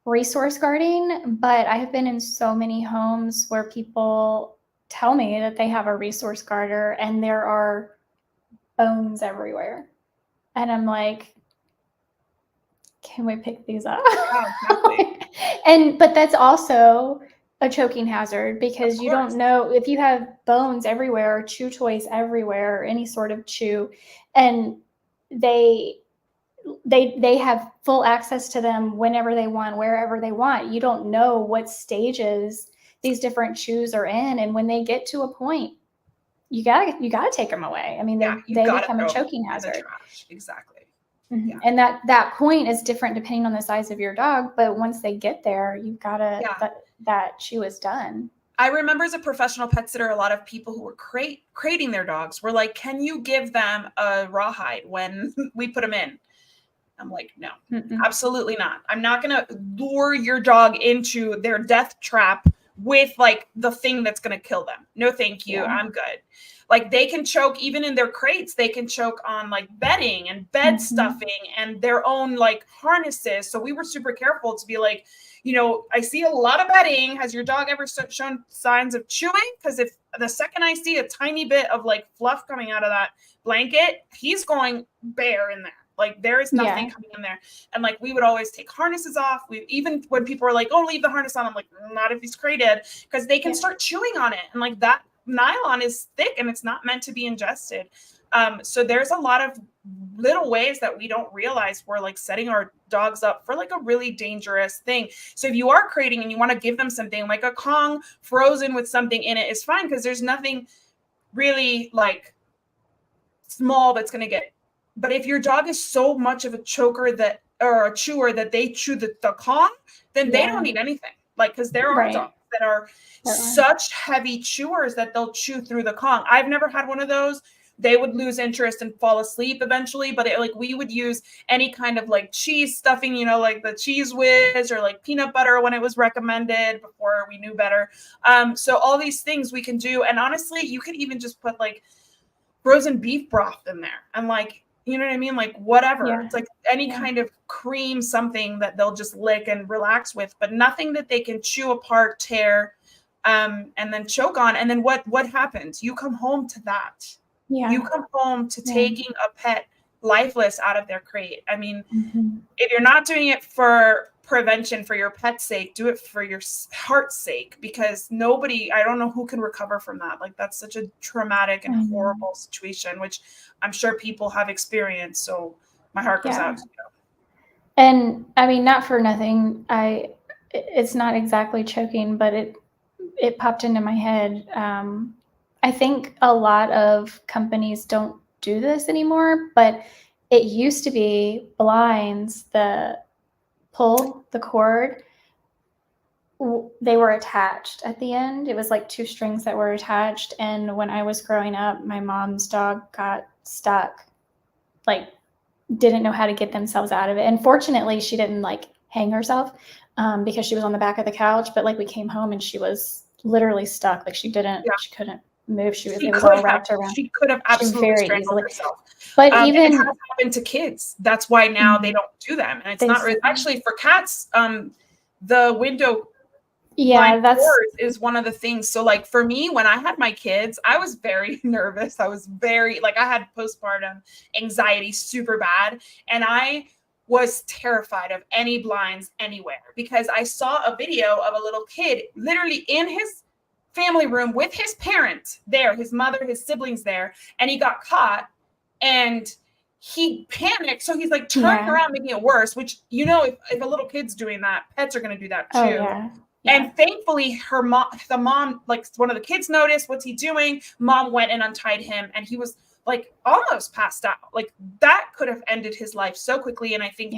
resource guarding, but I have been in so many homes where people tell me that they have a resource guarder and there are bones everywhere. And I'm like, can we pick these up? Yeah, exactly. But that's also a choking hazard because Of you course. don't know if you have bones everywhere, chew toys everywhere, or any sort of chew, and they have full access to them whenever they want, wherever they want. You don't know what stages these different chews are in, and when they get to a point, you gotta take them away. I mean, Yeah, you they gotta become a throw them choking in the hazard. trash. Exactly. Mm-hmm. Yeah. And that point is different depending on the size of your dog, but once they get there, you've gotta that chew is done. I remember as a professional pet sitter, a lot of people who were crating their dogs were like, can you give them a rawhide when we put them in? I'm like, no, absolutely not. I'm not going to lure your dog into their death trap with like the thing that's going to kill them. No, thank you. Yeah. I'm good. Like they can choke even in their crates. They can choke on like bedding and bed stuffing and their own like harnesses. So we were super careful to be like, I see a lot of bedding. Has your dog ever shown signs of chewing? Because if the second I see a tiny bit of like fluff coming out of that blanket, he's going bare in there. Like there is nothing coming in there. And like, we would always take harnesses off. Even when people are like, oh, leave the harness on. I'm like, not if he's crated, because they can start chewing on it. And like that nylon is thick and it's not meant to be ingested. So there's a lot of little ways that we don't realize we're like setting our dogs up for like a really dangerous thing. So if you are crating and you want to give them something like a Kong frozen with something in it is fine, because there's nothing really like small that's going to get. But if your dog is so much of a choker or a chewer that they chew the Kong, then they don't need anything. Like, because there are dogs that are such heavy chewers that they'll chew through the Kong. I've never had one of those. They would lose interest and fall asleep eventually. But we would use any kind of like cheese stuffing, like the Cheese Whiz or like peanut butter when it was recommended before we knew better. So all these things we can do. And honestly, you could even just put like frozen beef broth in there and like, you know what I mean? Like whatever. Yeah. It's like any kind of cream, something that they'll just lick and relax with, but nothing that they can chew apart, tear, and then choke on. And then what happens? You come home to that. Yeah. You come home to taking a pet lifeless out of their crate. I mean, if you're not doing it for prevention for your pet's sake, do it for your heart's sake, because I don't know who can recover from that. Like that's such a traumatic and horrible situation, which I'm sure people have experienced. So my heart goes out to you. And I mean, not for nothing, it's not exactly choking, but it popped into my head. I think a lot of companies don't do this anymore, but it used to be blinds, pull the cord, they were attached at the end. It was like two strings that were attached. And when I was growing up, my mom's dog got stuck, like didn't know how to get themselves out of it. And fortunately, she didn't like hang herself because she was on the back of the couch. But like we came home and she was literally stuck. Like she couldn't move. It was all wrapped around. She could have absolutely strangled herself. But even it has happened to kids. That's why now they don't do them. And it's not really, actually for cats. The window is one of the things. So like for me, when I had my kids, I was very nervous. I was very I had postpartum anxiety super bad. And I was terrified of any blinds anywhere, because I saw a video of a little kid literally in his family room with his parents there, his mother, his siblings there, and he got caught and he panicked. So he's like turning around, making it worse, which, if a little kid's doing that, pets are going to do that too. Oh, yeah. Yeah. And thankfully the mom, like one of the kids noticed, what's he doing? Mom went and untied him and he was like almost passed out. Like that could have ended his life so quickly. And I think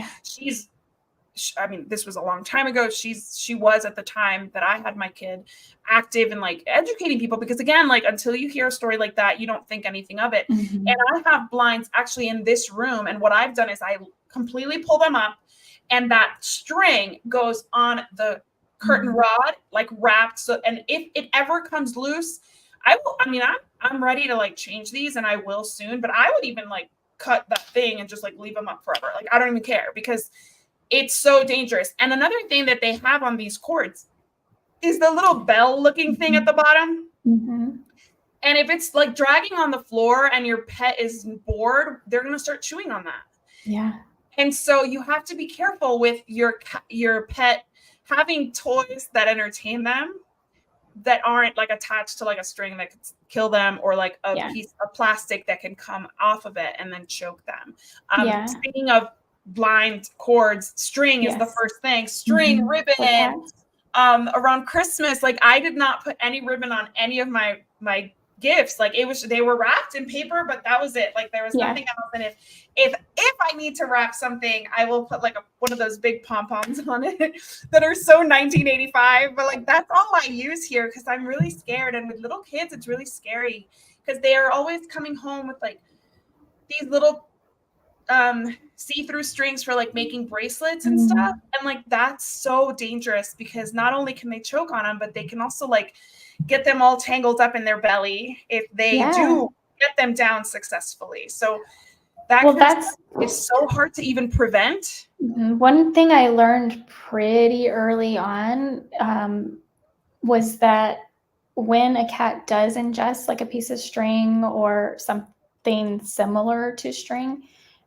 this was a long time ago. She was at the time that I had my kid active and like educating people, because again, like until you hear a story like that, you don't think anything of it. And I have blinds actually in this room. And what I've done is I completely pull them up and that string goes on the curtain rod, like wrapped. So, and if it ever comes loose, I'm ready to like change these and I will soon, but I would even like cut that thing and just like leave them up forever. Like, I don't even care, because It's so dangerous. And another thing that they have on these cords is the little bell looking thing at the bottom. Mm-hmm. And if it's like dragging on the floor and your pet is bored, they're going to start chewing on that. Yeah. And so you have to be careful with your pet having toys that entertain them that aren't like attached to like a string that could kill them, or like a piece of plastic that can come off of it and then choke them. Speaking of blind cords, string is the first thing. String, ribbon. Around Christmas, like I did not put any ribbon on any of my gifts. Like they were wrapped in paper, but that was it. Like there was nothing else. And if I need to wrap something, I will put like one of those big pom-poms on it that are so 1985. But like that's all I use here because I'm really scared. And with little kids, it's really scary because they are always coming home with like these little see-through strings for like making bracelets and stuff. And like that's so dangerous because not only can they choke on them, but they can also like get them all tangled up in their belly if they do get them down successfully. So that's so hard to even prevent. One thing I learned pretty early on was that when a cat does ingest like a piece of string or something similar to string,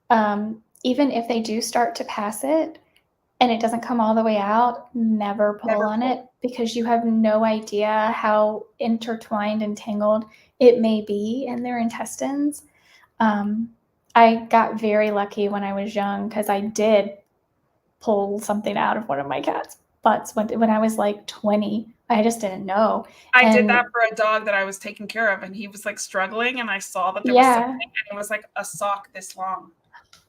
even if they do start to pass it and it doesn't come all the way out, never pull on it, because you have no idea how intertwined and tangled it may be in their intestines. I got very lucky when I was young because I did pull something out of one of my cat's butts when I was like 20. I just didn't know. I did that for a dog that I was taking care of, and he was like struggling, and I saw that there was something, and it was like a sock this long.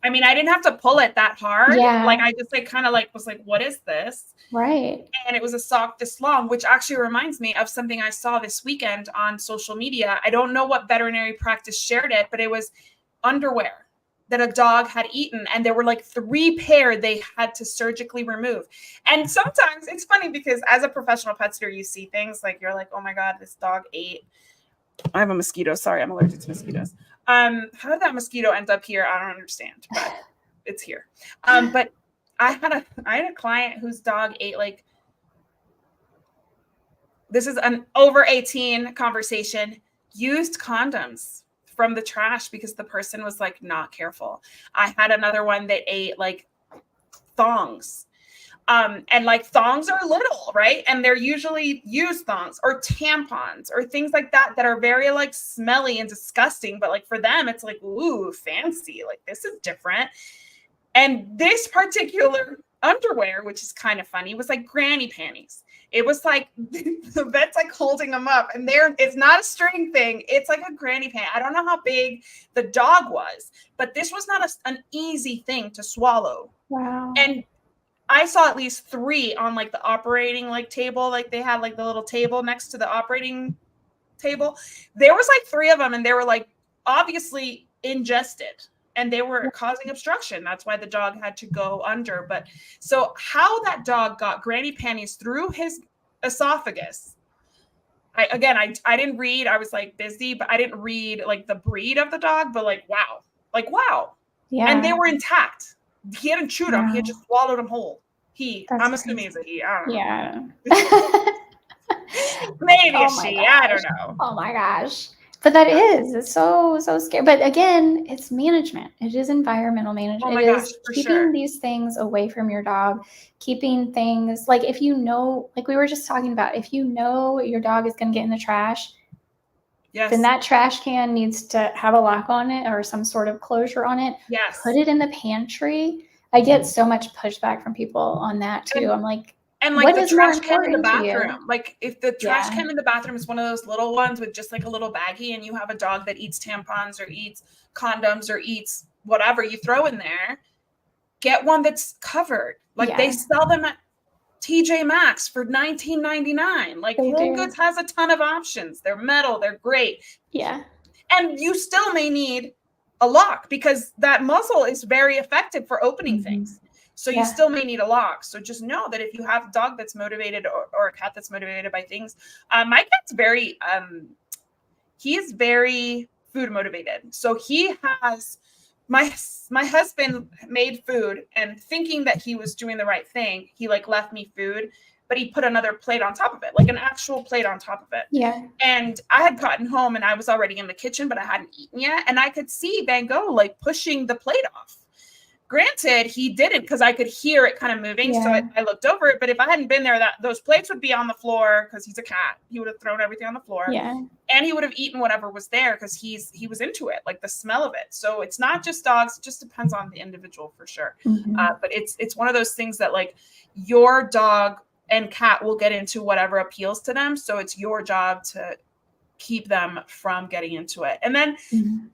I mean, I didn't have to pull it that hard. Like I just like kind of like was like, what is this? Right. And it was a sock this long, which actually reminds me of something I saw this weekend on social media. I don't know what veterinary practice shared it, but it was underwear that a dog had eaten, and there were like 3 pair they had to surgically remove. And sometimes it's funny because as a professional pet sitter, you see things like you're like, oh my God, this dog ate. I have a mosquito. Sorry, I'm allergic to mosquitoes. How did that mosquito end up here? I don't understand, but it's here. But I had a client whose dog ate like, this is an over 18 conversation, used condoms from the trash because the person was like not careful. I had another one that ate like thongs. And like thongs are little, right? And they're usually used thongs or tampons or things like that are very like smelly and disgusting. But like for them, it's like, ooh, fancy. Like this is different. And this particular underwear, which is kind of funny, was like granny panties. It was like the vet's like holding them up, and it's not a string thing. It's like a granny pant. I don't know how big the dog was, but this was not an easy thing to swallow. Wow. And I saw at least 3 on like the operating like table. Like they had like the little table next to the operating table. There was like 3 of them, and they were like obviously ingested, and they were causing obstruction. That's why the dog had to go under. But so how that dog got granny panties through his esophagus, I didn't read. I was like busy, but I didn't read like the breed of the dog, but like, wow. Yeah. And they were intact. He hadn't chewed them. He had just swallowed them whole. I'm assuming it's a he. I don't know. Maybe a she. I don't know. Oh my gosh. But it's so scary. But again, it's management. It is environmental management. It is keeping these things away from your dog, keeping things like if you know, like we were just talking about, if you know your dog is going to get in the trash, then that trash can needs to have a lock on it or some sort of closure on it. Put it in the pantry. I get so much pushback from people on that too. I'm like, and like the trash can in the bathroom, like if the trash can in the bathroom is one of those little ones with just like a little baggie, and you have a dog that eats tampons or eats condoms or eats whatever you throw in there, get one that's covered. Like they sell them at TJ Maxx for $19.99. Like Home Goods has a ton of options. They're metal, they're great. Yeah. And you still may need a lock because that muzzle is very effective for opening things. So you still may need a lock. So just know that if you have a dog that's motivated or a cat that's motivated by things, my cat's he is very food motivated. So he has my husband made food, and thinking that he was doing the right thing, he like left me food, but he put another plate on top of it, like an actual plate on top of it. Yeah. And I had gotten home and I was already in the kitchen, but I hadn't eaten yet. And I could see Van Gogh like pushing the plate off. Granted, he didn't, because I could hear it kind of moving. Yeah. So I looked over it. But if I hadn't been there, those plates would be on the floor, because he's a cat. He would have thrown everything on the floor. Yeah. And he would have eaten whatever was there, because he was into it, like the smell of it. So it's not just dogs. It just depends on the individual for sure. Mhm. But it's one of those things that like your dog and cat will get into whatever appeals to them. So it's your job to keep them from getting into it. And then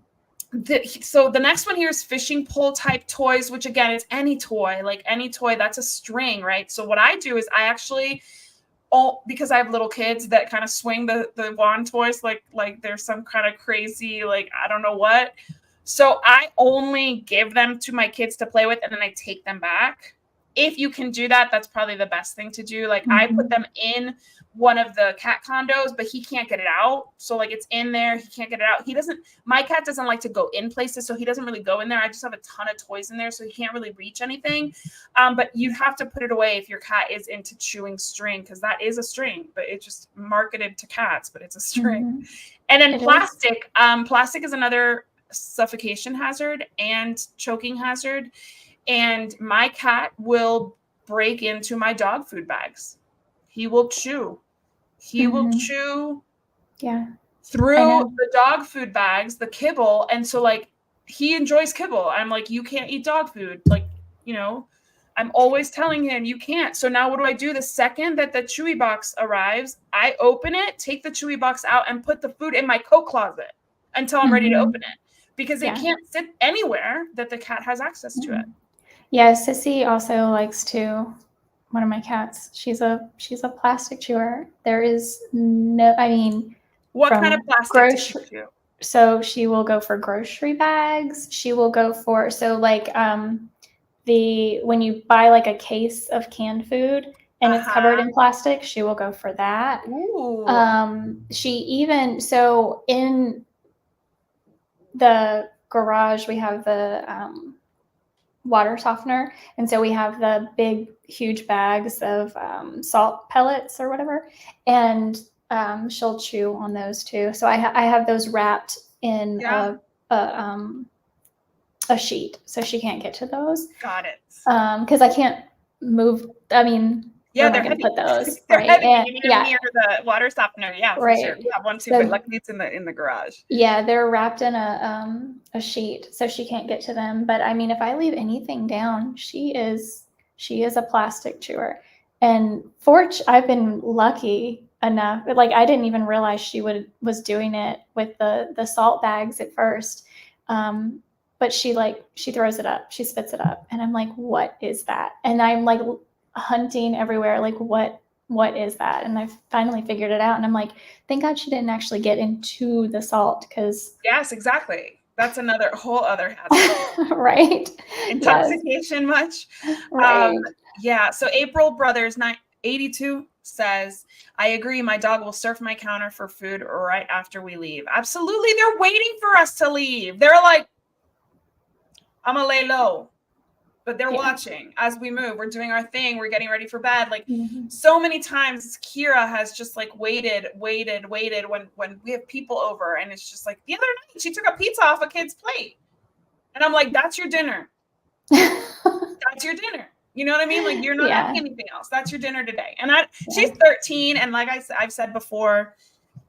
so the next one here is fishing pole type toys, which again, it's any toy, like any toy that's a string, right? So what I do is I actually, because I have little kids that kind of swing the wand toys like there's some kind of crazy, like, I don't know what. So I only give them to my kids to play with, and then I take them back. If you can do that, that's probably the best thing to do. Like I put them in one of the cat condos, but he can't get it out. So like it's in there. He can't get it out. My cat doesn't like to go in places, so he doesn't really go in there. I just have a ton of toys in there, so he can't really reach anything. But you have to put it away if your cat is into chewing string, because that is a string, but it's just marketed to cats, but it's a string. And then plastic. Plastic is another suffocation hazard and choking hazard. And my cat will break into my dog food bags. He will chew. He will chew through the dog food bags, the kibble. And so like he enjoys kibble. I'm like, you can't eat dog food. Like, you know, I'm always telling him you can't. So now what do I do? The second that the Chewy box arrives, I open it, take the Chewy box out, and put the food in my coat closet until I'm ready to open it. Because it can't sit anywhere that the cat has access to it. Yeah, Sissy also likes to, one of my cats, she's a plastic chewer. There is no, I mean, what kind of plastic does she chew? So she will go for grocery bags. She will go for, so like when you buy like a case of canned food and it's covered in plastic, she will go for that. Ooh. She even, so in the garage, we have the water softener, and so we have the big huge bags of salt pellets or whatever, and she'll chew on those too. So I have those wrapped in a sheet, so she can't get to those. Got it. Because I can't move, I mean, yeah, they're heavy. Put those, they're right? heavy. You need them near the water softener. Yeah, for sure. We have one too, but luckily it's in the garage. Yeah, they're wrapped in a sheet, so she can't get to them. But I mean, if I leave anything down, she is a plastic chewer. And I've been lucky enough, like I didn't even realize she was doing it with the salt bags at first. But she throws it up, she spits it up, and I'm like, what is that? And I'm like hunting everywhere, like what is that? And I finally figured it out, and I'm like, thank God she didn't actually get into the salt, because yes, exactly, that's another whole other hazard. Right. Intoxication much. Right. Yeah, so April Brothers 82 says, I agree, my dog will surf my counter for food right after we leave. Absolutely, they're waiting for us to leave. They're like, I'm gonna lay low, but they're watching as we move. We're doing our thing. We're getting ready for bed. Like so many times Kira has just like waited when we have people over. And it's just like the other night she took a pizza off a kid's plate. And I'm like, that's your dinner. That's your dinner. You know what I mean? Like you're not having anything else. That's your dinner today. And she's 13. And like I've said before,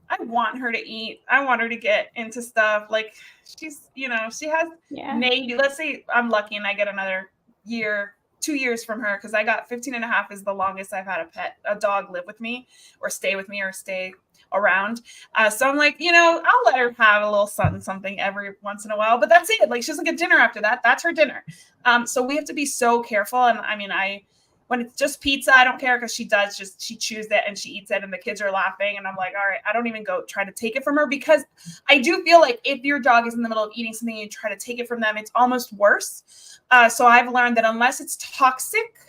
I want her to eat. I want her to get into stuff. Like she's, she has maybe, let's say I'm lucky and I get another 2 years from her, because I got 15 and a half is the longest I've had a dog live with me or stay with me or stay around. So I'm like, I'll let her have a little something every once in a while, but that's it. Like she doesn't get dinner after that. That's her dinner. So we have to be so careful. And I mean, when it's just pizza, I don't care, because she chews it and she eats it and the kids are laughing. And I'm like, all right, I don't even go try to take it from her, because I do feel like if your dog is in the middle of eating something and you try to take it from them, it's almost worse. So I've learned that unless it's toxic,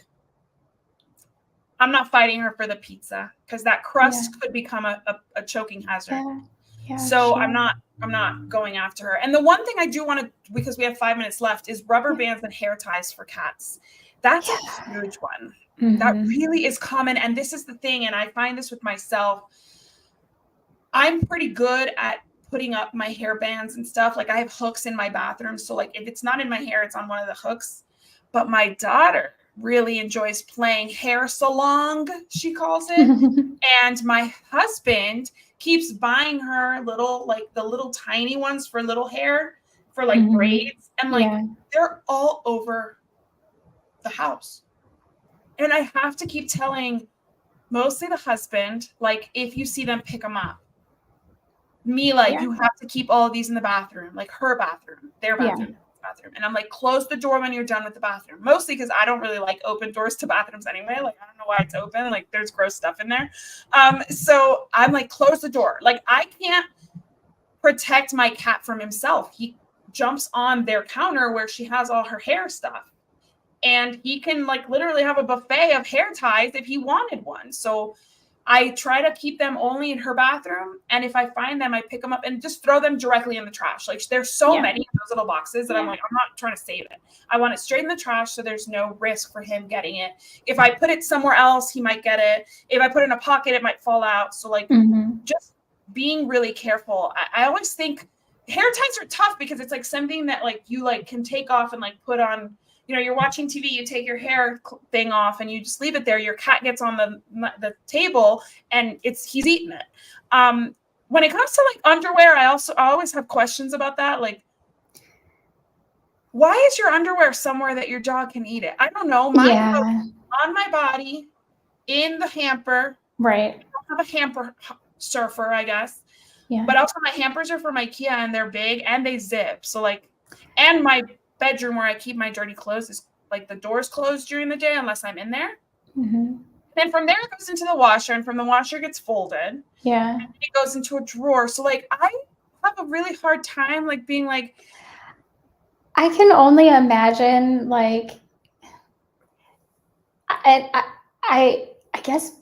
I'm not fighting her for the pizza, because that crust could become a choking hazard. Yeah, So sure. I'm not going after her. And the one thing I do want to, because we have 5 minutes left, is rubber bands and hair ties for cats. That's a huge one. That really is common. And this is the thing, and I find this with myself. I'm pretty good at putting up my hair bands and stuff. Like I have hooks in my bathroom. So like if it's not in my hair, it's on one of the hooks. But my daughter really enjoys playing hair salon, she calls it. And my husband keeps buying her little, like the little tiny ones for little hair, for like braids. And like they're all over the house. And I have to keep telling mostly the husband, like if you see them, pick them up. Mila, you have to keep all of these in the bathroom, like her bathroom, their bathroom. Bathroom. And I'm like, close the door when you're done with the bathroom. Mostly because I don't really like open doors to bathrooms anyway. Like, I don't know why it's open. Like, there's gross stuff in there. So I'm like, close the door. Like, I can't protect my cat from himself. He jumps on their counter where she has all her hair stuff. And he can like literally have a buffet of hair ties if he wanted one. So I try to keep them only in her bathroom. And if I find them, I pick them up and just throw them directly in the trash. Like there's so many of those little boxes that I'm like, I'm not trying to save it. I want it straight in the trash. So there's no risk for him getting it. If I put it somewhere else, he might get it. If I put it in a pocket, it might fall out. So like just being really careful. I always think hair ties are tough because it's like something that like you like can take off and like put on. You know, you're watching TV, you take your hair thing off and you just leave it there. Your cat gets on the table and he's eating it. When it comes to like underwear, I always have questions about that. Like, why is your underwear somewhere that your dog can eat it? I don't know. Mine goes on my body in the hamper. Right. I don't have a hamper surfer, I guess. Yeah. But also my hampers are from IKEA and they're big and they zip. So like, and my bedroom where I keep my dirty clothes is like the door's closed during the day unless I'm in there. Then from there it goes into the washer and from the washer gets folded. Yeah. And it goes into a drawer. So like I have a really hard time like being like, I can only imagine like I guess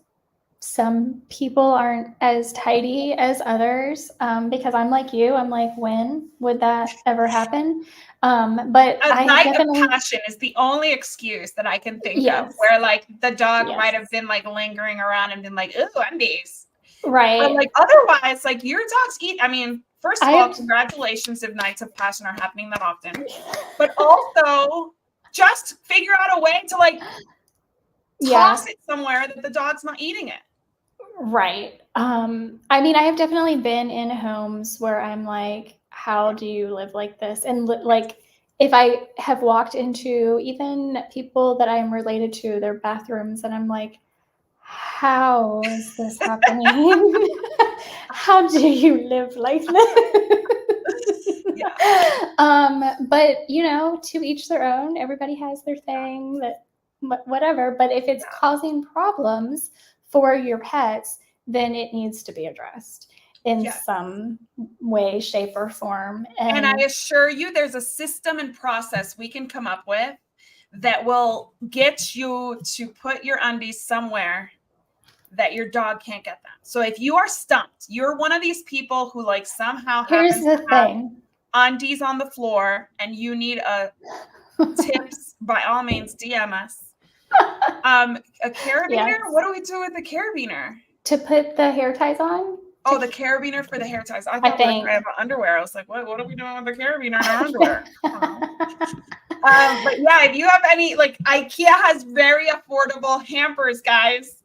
some people aren't as tidy as others because I'm like you. I'm like, when would that ever happen? But a night of passion is the only excuse that I can think of where like the dog might have been like lingering around and been like, ooh, undies. Right. But like otherwise, like your dogs eat. I mean, first of all, congratulations if nights of passion are happening that often. But also just figure out a way to like toss it somewhere that the dog's not eating it. Right. I mean, I have definitely been in homes where I'm like, how do you live like this? And like, if I have walked into even people that I'm related to, their bathrooms, and I'm like, how is this happening? How do you live like this? But you know, to each their own. Everybody has their thing, that whatever. But if it's causing problems for your pets, then it needs to be addressed in some way, shape, or form. And I assure you, there's a system and process we can come up with that will get you to put your undies somewhere that your dog can't get them. So if you are stumped, you're one of these people who like somehow here's the thing: undies on the floor, and you need a tips. By all means, DM us. A carabiner? Yes. What do we do with the carabiner? To put the hair ties on? Oh, the carabiner for the hair ties. I thought we were talking about underwear. I was like, what are we doing with the carabiner in our underwear? But yeah, if you have any, like IKEA has very affordable hampers, guys.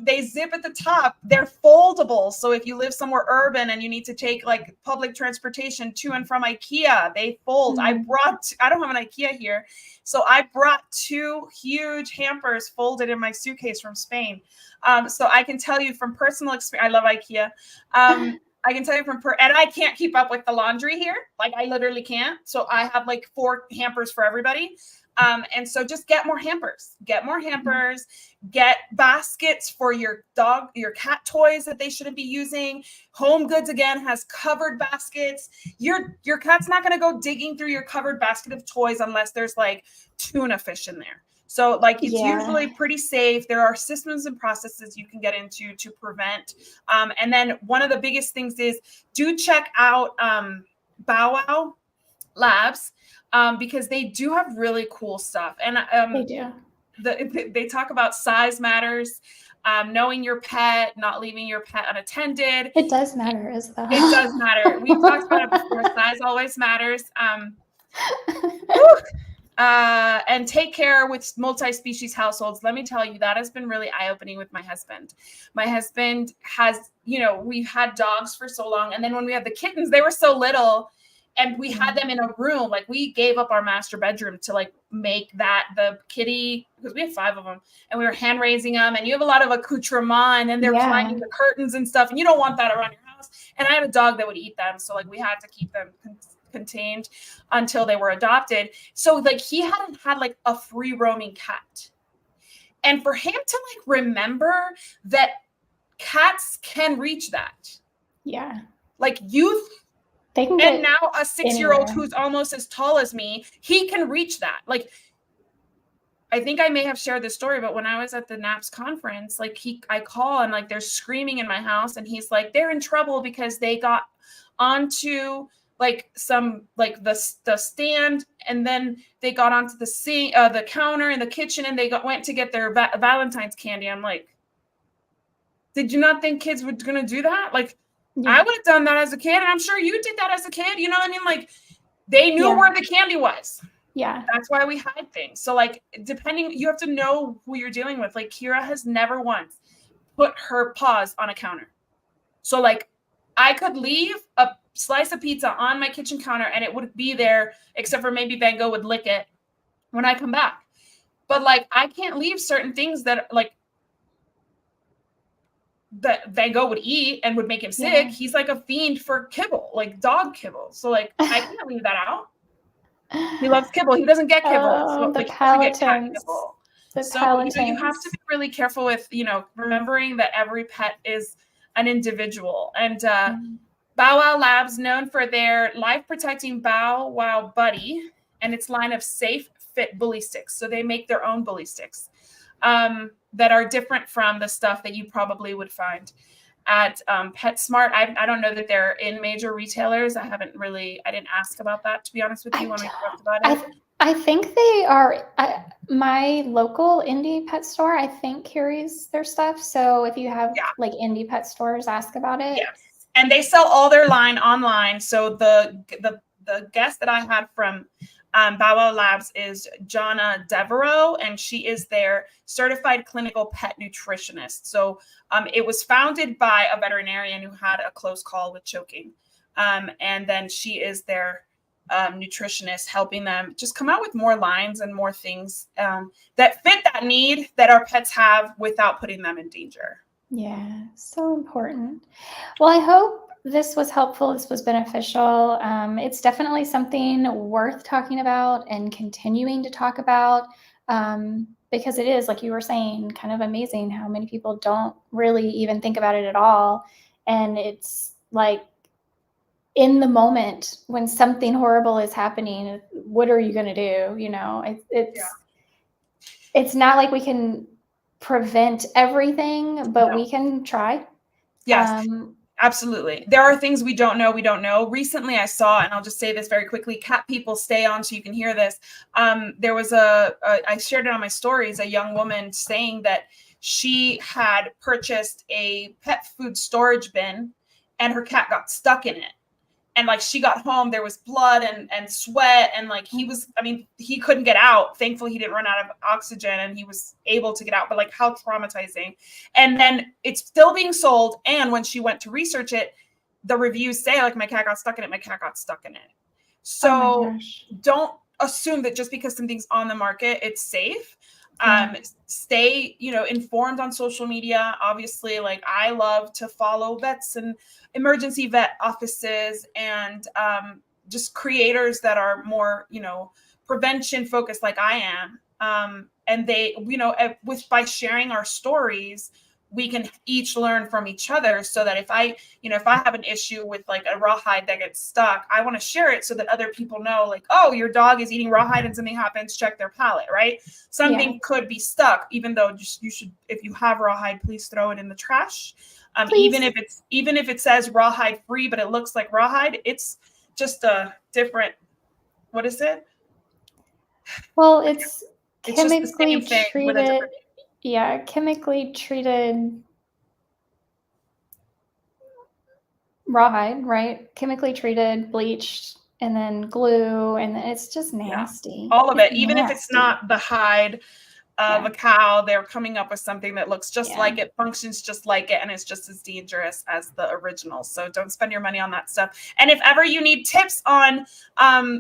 They zip at the top. They're foldable. So if you live somewhere urban and you need to take like public transportation to and from IKEA, they fold. I don't have an IKEA here. So I brought 2 huge hampers folded in my suitcase from Spain. So I can tell you from personal experience, I love IKEA. I can tell you and I can't keep up with the laundry here. Like I literally can't. So I have like 4 hampers for everybody. And so just get more hampers, get baskets for your dog, your cat toys that they shouldn't be using. Home Goods again has covered baskets. Your cat's not going to go digging through your covered basket of toys unless there's like tuna fish in there. So like it's Yeah. usually pretty safe. There are systems and processes you can get into to prevent. And then one of the biggest things is do check out Bow Wow Labs because they do have really cool stuff. And They do. they talk about size matters, knowing your pet, not leaving your pet unattended. It does matter as well. It does matter. We've talked about it before. Size always matters. And take care with multi-species households. Let me tell you, that has been really eye-opening with my husband. My husband has, we've had dogs for so long. And then when we had the kittens, they were so little and we had them in a room. Like we gave up our master bedroom to like make that the kitty, because we have 5 of them and we were hand raising them and you have a lot of accoutrement and then they're climbing the curtains and stuff. And you don't want that around your house. And I had a dog that would eat them. So like we had to keep them contained until they were adopted. So like he hadn't had like a free roaming cat. And for him to like remember that cats can reach that. Yeah. Like youth. They can get and now a 6-year-old who's almost as tall as me, he can reach that. Like, I think I may have shared this story, but when I was at the NAPS conference, like I call and like they're screaming in my house and he's like, they're in trouble because they got onto like some like the stand and then they got onto the counter in the kitchen and they went to get their Valentine's candy. I'm like, did you not think kids were going to do that? Like, I would have done that as a kid, and I'm sure you did that as a kid. You know what I mean? Like, they knew where the candy was. Yeah. That's why we hide things. So, like, you have to know who you're dealing with. Like, Kira has never once put her paws on a counter. So, like, I could leave a slice of pizza on my kitchen counter, and it would be there, except for maybe Van Gogh would lick it when I come back. But, like, I can't leave certain things that, like, that Van Gogh would eat and would make him sick. He's like a fiend for kibble, like dog kibble. So like I can't leave that out. He loves kibble. He doesn't get kibble. Oh, so, the like, he doesn't get cat palatines. kibble. The So palatines. you have to be really careful with remembering that every pet is an individual. And Bow Wow Labs, known for their life-protecting Bow Wow Buddy and its line of safe fit bully sticks. So they make their own bully sticks. That are different from the stuff that you probably would find at PetSmart. I don't know that they're in major retailers. I didn't ask about that, to be honest with you, when we talked about it. I think they are. My local indie pet store, I think, carries their stuff. So if you have like indie pet stores, ask about it. Yes. And they sell all their line online. So the guest that I had from Bow Wow Labs is Jonna Devereaux, and she is their certified clinical pet nutritionist. So it was founded by a veterinarian who had a close call with choking. And then she is their nutritionist, helping them just come out with more lines and more things that fit that need that our pets have without putting them in danger. Yeah, so important. Well, I hope this was helpful. This was beneficial. It's definitely something worth talking about and continuing to talk about because it is, like you were saying, kind of amazing how many people don't really even think about it at all. And it's like in the moment when something horrible is happening, what are you going to do? It's not like we can prevent everything, but we can try. Yes. Absolutely. There are things we don't know. Recently I saw, and I'll just say this very quickly, cat people, stay on so you can hear this. There was I shared it on my stories, a young woman saying that she had purchased a pet food storage bin and her cat got stuck in it. And like she got home, there was blood and sweat. And like he couldn't get out. Thankfully, he didn't run out of oxygen and he was able to get out. But like how traumatizing. And then it's still being sold. And when she went to research it, the reviews say like my cat got stuck in it. My cat got stuck in it. So don't assume that just because something's on the market, it's safe. Stay, informed on social media. Obviously, like I love to follow vets and emergency vet offices and just creators that are more, prevention focused like I am. And they, by sharing our stories, we can each learn from each other, so that if I have an issue with like a rawhide that gets stuck, I want to share it so that other people know, like, oh, your dog is eating rawhide and something happens, check their palate, right? Something could be stuck, even though you should, if you have rawhide, please throw it in the trash. Even if it says rawhide free, but it looks like rawhide, it's just a different, what is it? Well, it's just the same thing treated. with a different. Yeah, chemically treated rawhide, right? Chemically treated, bleached, and then glue, and it's just nasty. All of it, It's even if it's not the hide of a cow, they're coming up with something that looks just like it, functions just like it, and it's just as dangerous as the original. So don't spend your money on that stuff. And if ever you need tips on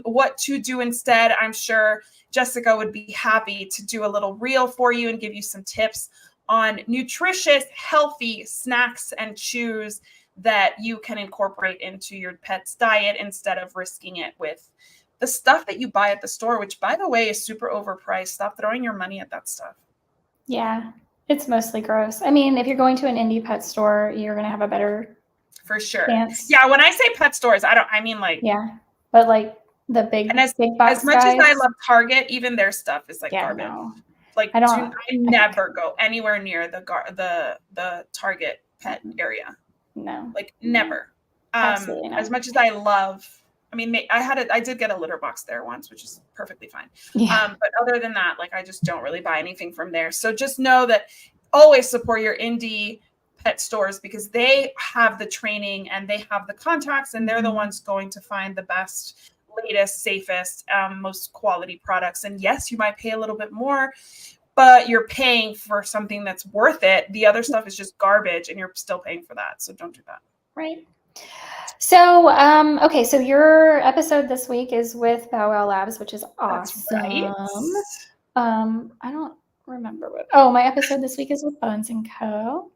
what to do instead, I'm sure Jessica would be happy to do a little reel for you and give you some tips on nutritious, healthy snacks and chews that you can incorporate into your pet's diet instead of risking it with the stuff that you buy at the store, which, by the way, is super overpriced. Stop throwing your money at that stuff. Yeah, it's mostly gross. I mean, if you're going to an indie pet store, you're going to have a better for sure chance. Yeah, when I say pet stores, I mean like but like the big big box as much guys, as I love Target, even their stuff is like garbage. No. Like I never go anywhere near the Target pet area. No, like never. Absolutely not. As much as I love, I mean, I did get a litter box there once, which is perfectly fine. But other than that, like I just don't really buy anything from there. So just know that always support your indie pet stores, because they have the training and they have the contacts, and they're the ones going to find the best, latest, safest, most quality products. And yes, you might pay a little bit more, but you're paying for something that's worth it. The other stuff is just garbage, and you're still paying for that. So don't do that. Right. So, okay. So your episode this week is with Bow Wow Labs, which is awesome. That's right. I don't remember what. Oh, my episode this week is with Bones & Co.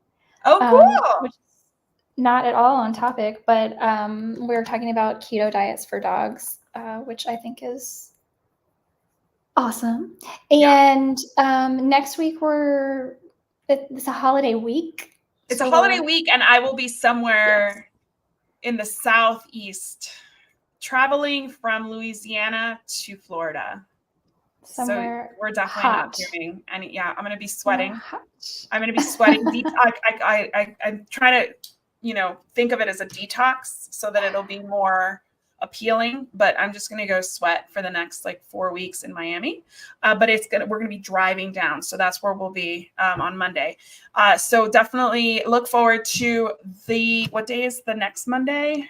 Oh, cool. Which is not at all on topic, but we're talking about keto diets for dogs, which I think is awesome. And next week it's a holiday week. It's a holiday week, and I will be somewhere in the Southeast, traveling from Louisiana to Florida. Somewhere so we're definitely not doing any. Yeah, I'm going to be sweating. I'm going to be sweating. I'm trying to, think of it as a detox so that it'll be more appealing, but I'm just going to go sweat for the next 4 weeks in Miami. But we're going to be driving down. So that's where we'll be on Monday. So definitely look forward to what day is the next Monday?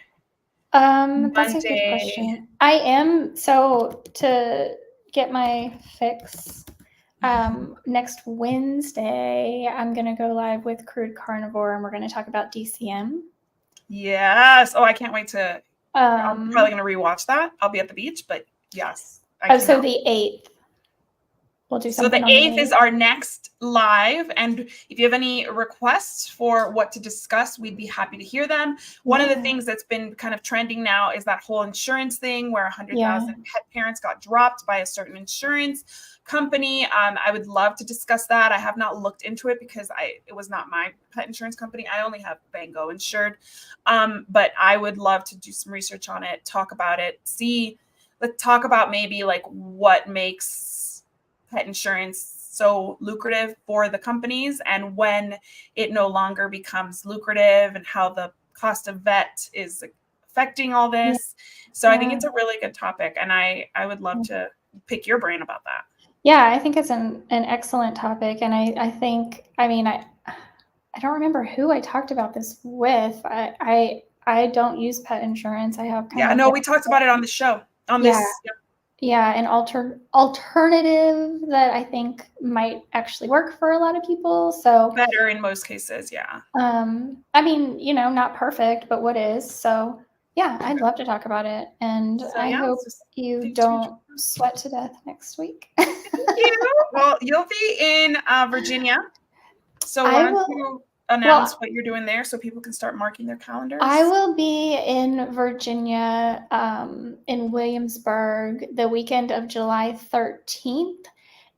That's a good question. I am, so to get my fix, next Wednesday, I'm going to go live with Crude Carnivore, and we're going to talk about DCM. Yes. Oh, I can't wait to, I'm probably going to rewatch that. I'll be at the beach, but yes. So the 8th. We'll do something. So the 8th is our next live. And if you have any requests for what to discuss, we'd be happy to hear them. One of the things that's been kind of trending now is that whole insurance thing where 100,000 pet parents got dropped by a certain insurance company. I would love to discuss that. I have not looked into it because it was not my pet insurance company. I only have Bango insured. But I would love to do some research on it, talk about it, let's talk about maybe what makes pet insurance so lucrative for the companies, and when it no longer becomes lucrative, and how the cost of vet is affecting all this. So I think it's a really good topic, and I would love to pick your brain about that. Yeah, I think it's an excellent topic. And I think, I don't remember who I talked about this with. I don't use pet insurance. I have we talked about it on the show. An alternative that I think might actually work for a lot of people. So better in most cases, not perfect, but what is. So I'd love to talk about it. And I hope you don't sweat to death next week. Thank you. Well, you'll be in Virginia. So why don't you announce what you're doing there so people can start marking their calendars? I will be in Virginia, in Williamsburg, the weekend of July 13th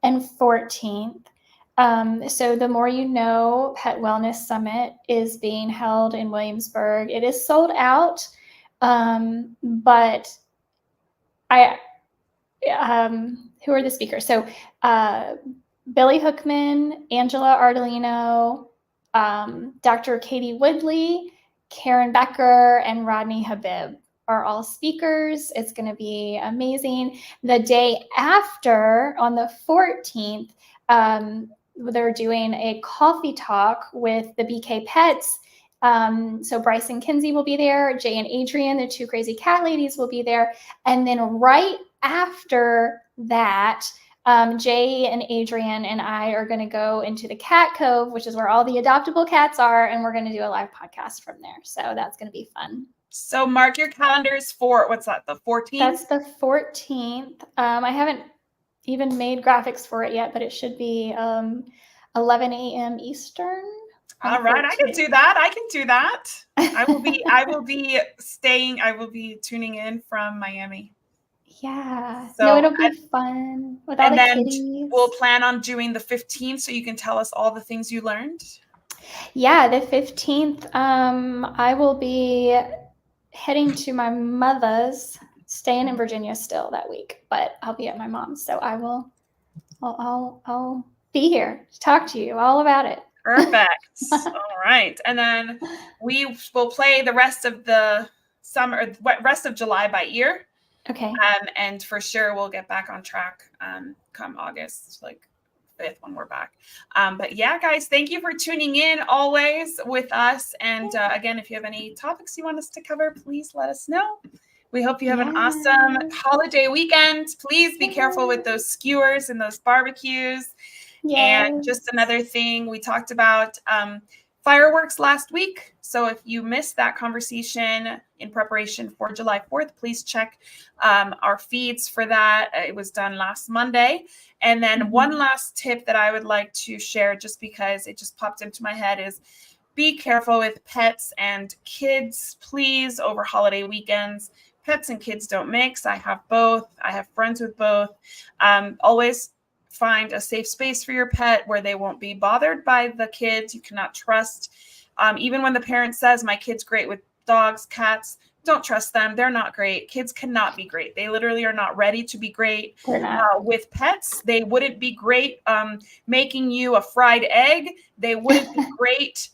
and 14th. So the More You Know Pet Wellness Summit is being held in Williamsburg. It is sold out, but who are the speakers? So Billy Hookman, Angela Ardolino, Dr. Katie Woodley, Karen Becker, and Rodney Habib are all speakers. It's going to be amazing. The day after, on the 14th, they're doing a coffee talk with the BK Pets. So Bryce and Kinsey will be there. Jay and Adrian, the two crazy cat ladies, will be there. And then right after that, Jay and Adrian and I are going to go into the Cat Cove, which is where all the adoptable cats are, and we're going to do a live podcast from there. So that's going to be fun. So mark your calendars for, what's that, the 14th? That's the 14th. I haven't even made graphics for it yet, but it should be 11 a.m. Eastern. All right, I can do that. I will be tuning in from Miami. Yeah. So no, it'll be fun with all the kitties. We'll plan on doing the 15th, so you can tell us all the things you learned. Yeah, the 15th, I will be heading to my mother's, staying in Virginia still that week, but I'll be at my mom's, so I'll be here to talk to you all about it. Perfect. All right, and then we will play the rest of the summer, rest of July by ear. Okay. And for sure we'll get back on track come August, like 5th, when we're back. But yeah, guys, thank you for tuning in always with us. And again, if you have any topics you want us to cover, please let us know. We hope you have an awesome holiday weekend. Please be careful with those skewers and those barbecues. And just another thing, we talked about fireworks last week. So if you missed that conversation in preparation for July 4th, please check our feeds for that. It was done last Monday. And then one last tip that I would like to share, just because it just popped into my head, is be careful with pets and kids, please, over holiday weekends. Pets and kids don't mix. I have both. I have friends with both. Always find a safe space for your pet where they won't be bothered by the kids. You cannot trust. Even when the parent says, my kid's great with dogs, cats, don't trust them. They're not great. Kids cannot be great. They literally are not ready to be great with pets. They wouldn't be great making you a fried egg. They wouldn't be great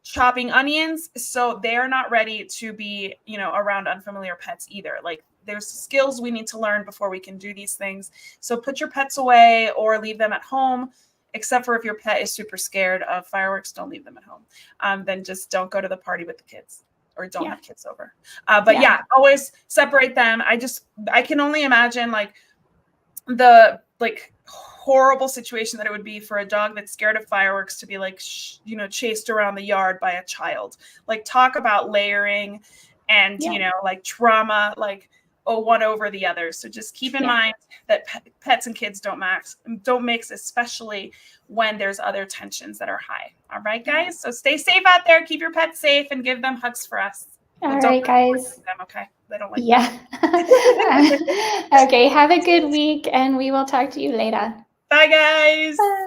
chopping onions. So they're not ready to be, around unfamiliar pets either. Like, there's skills we need to learn before we can do these things. So put your pets away or leave them at home, except for if your pet is super scared of fireworks, don't leave them at home. Then just don't go to the party with the kids, or don't have kids over. But always separate them. I can only imagine the horrible situation that it would be for a dog that's scared of fireworks to be chased around the yard by a child. Talk about layering and, trauma, one over the other. So just keep in mind that pets and kids don't mix, especially when there's other tensions that are high. All right, guys. So stay safe out there. Keep your pets safe and give them hugs for us. All right, guys. Them, okay. They don't like Okay. Have a good week, and we will talk to you later. Bye, guys. Bye.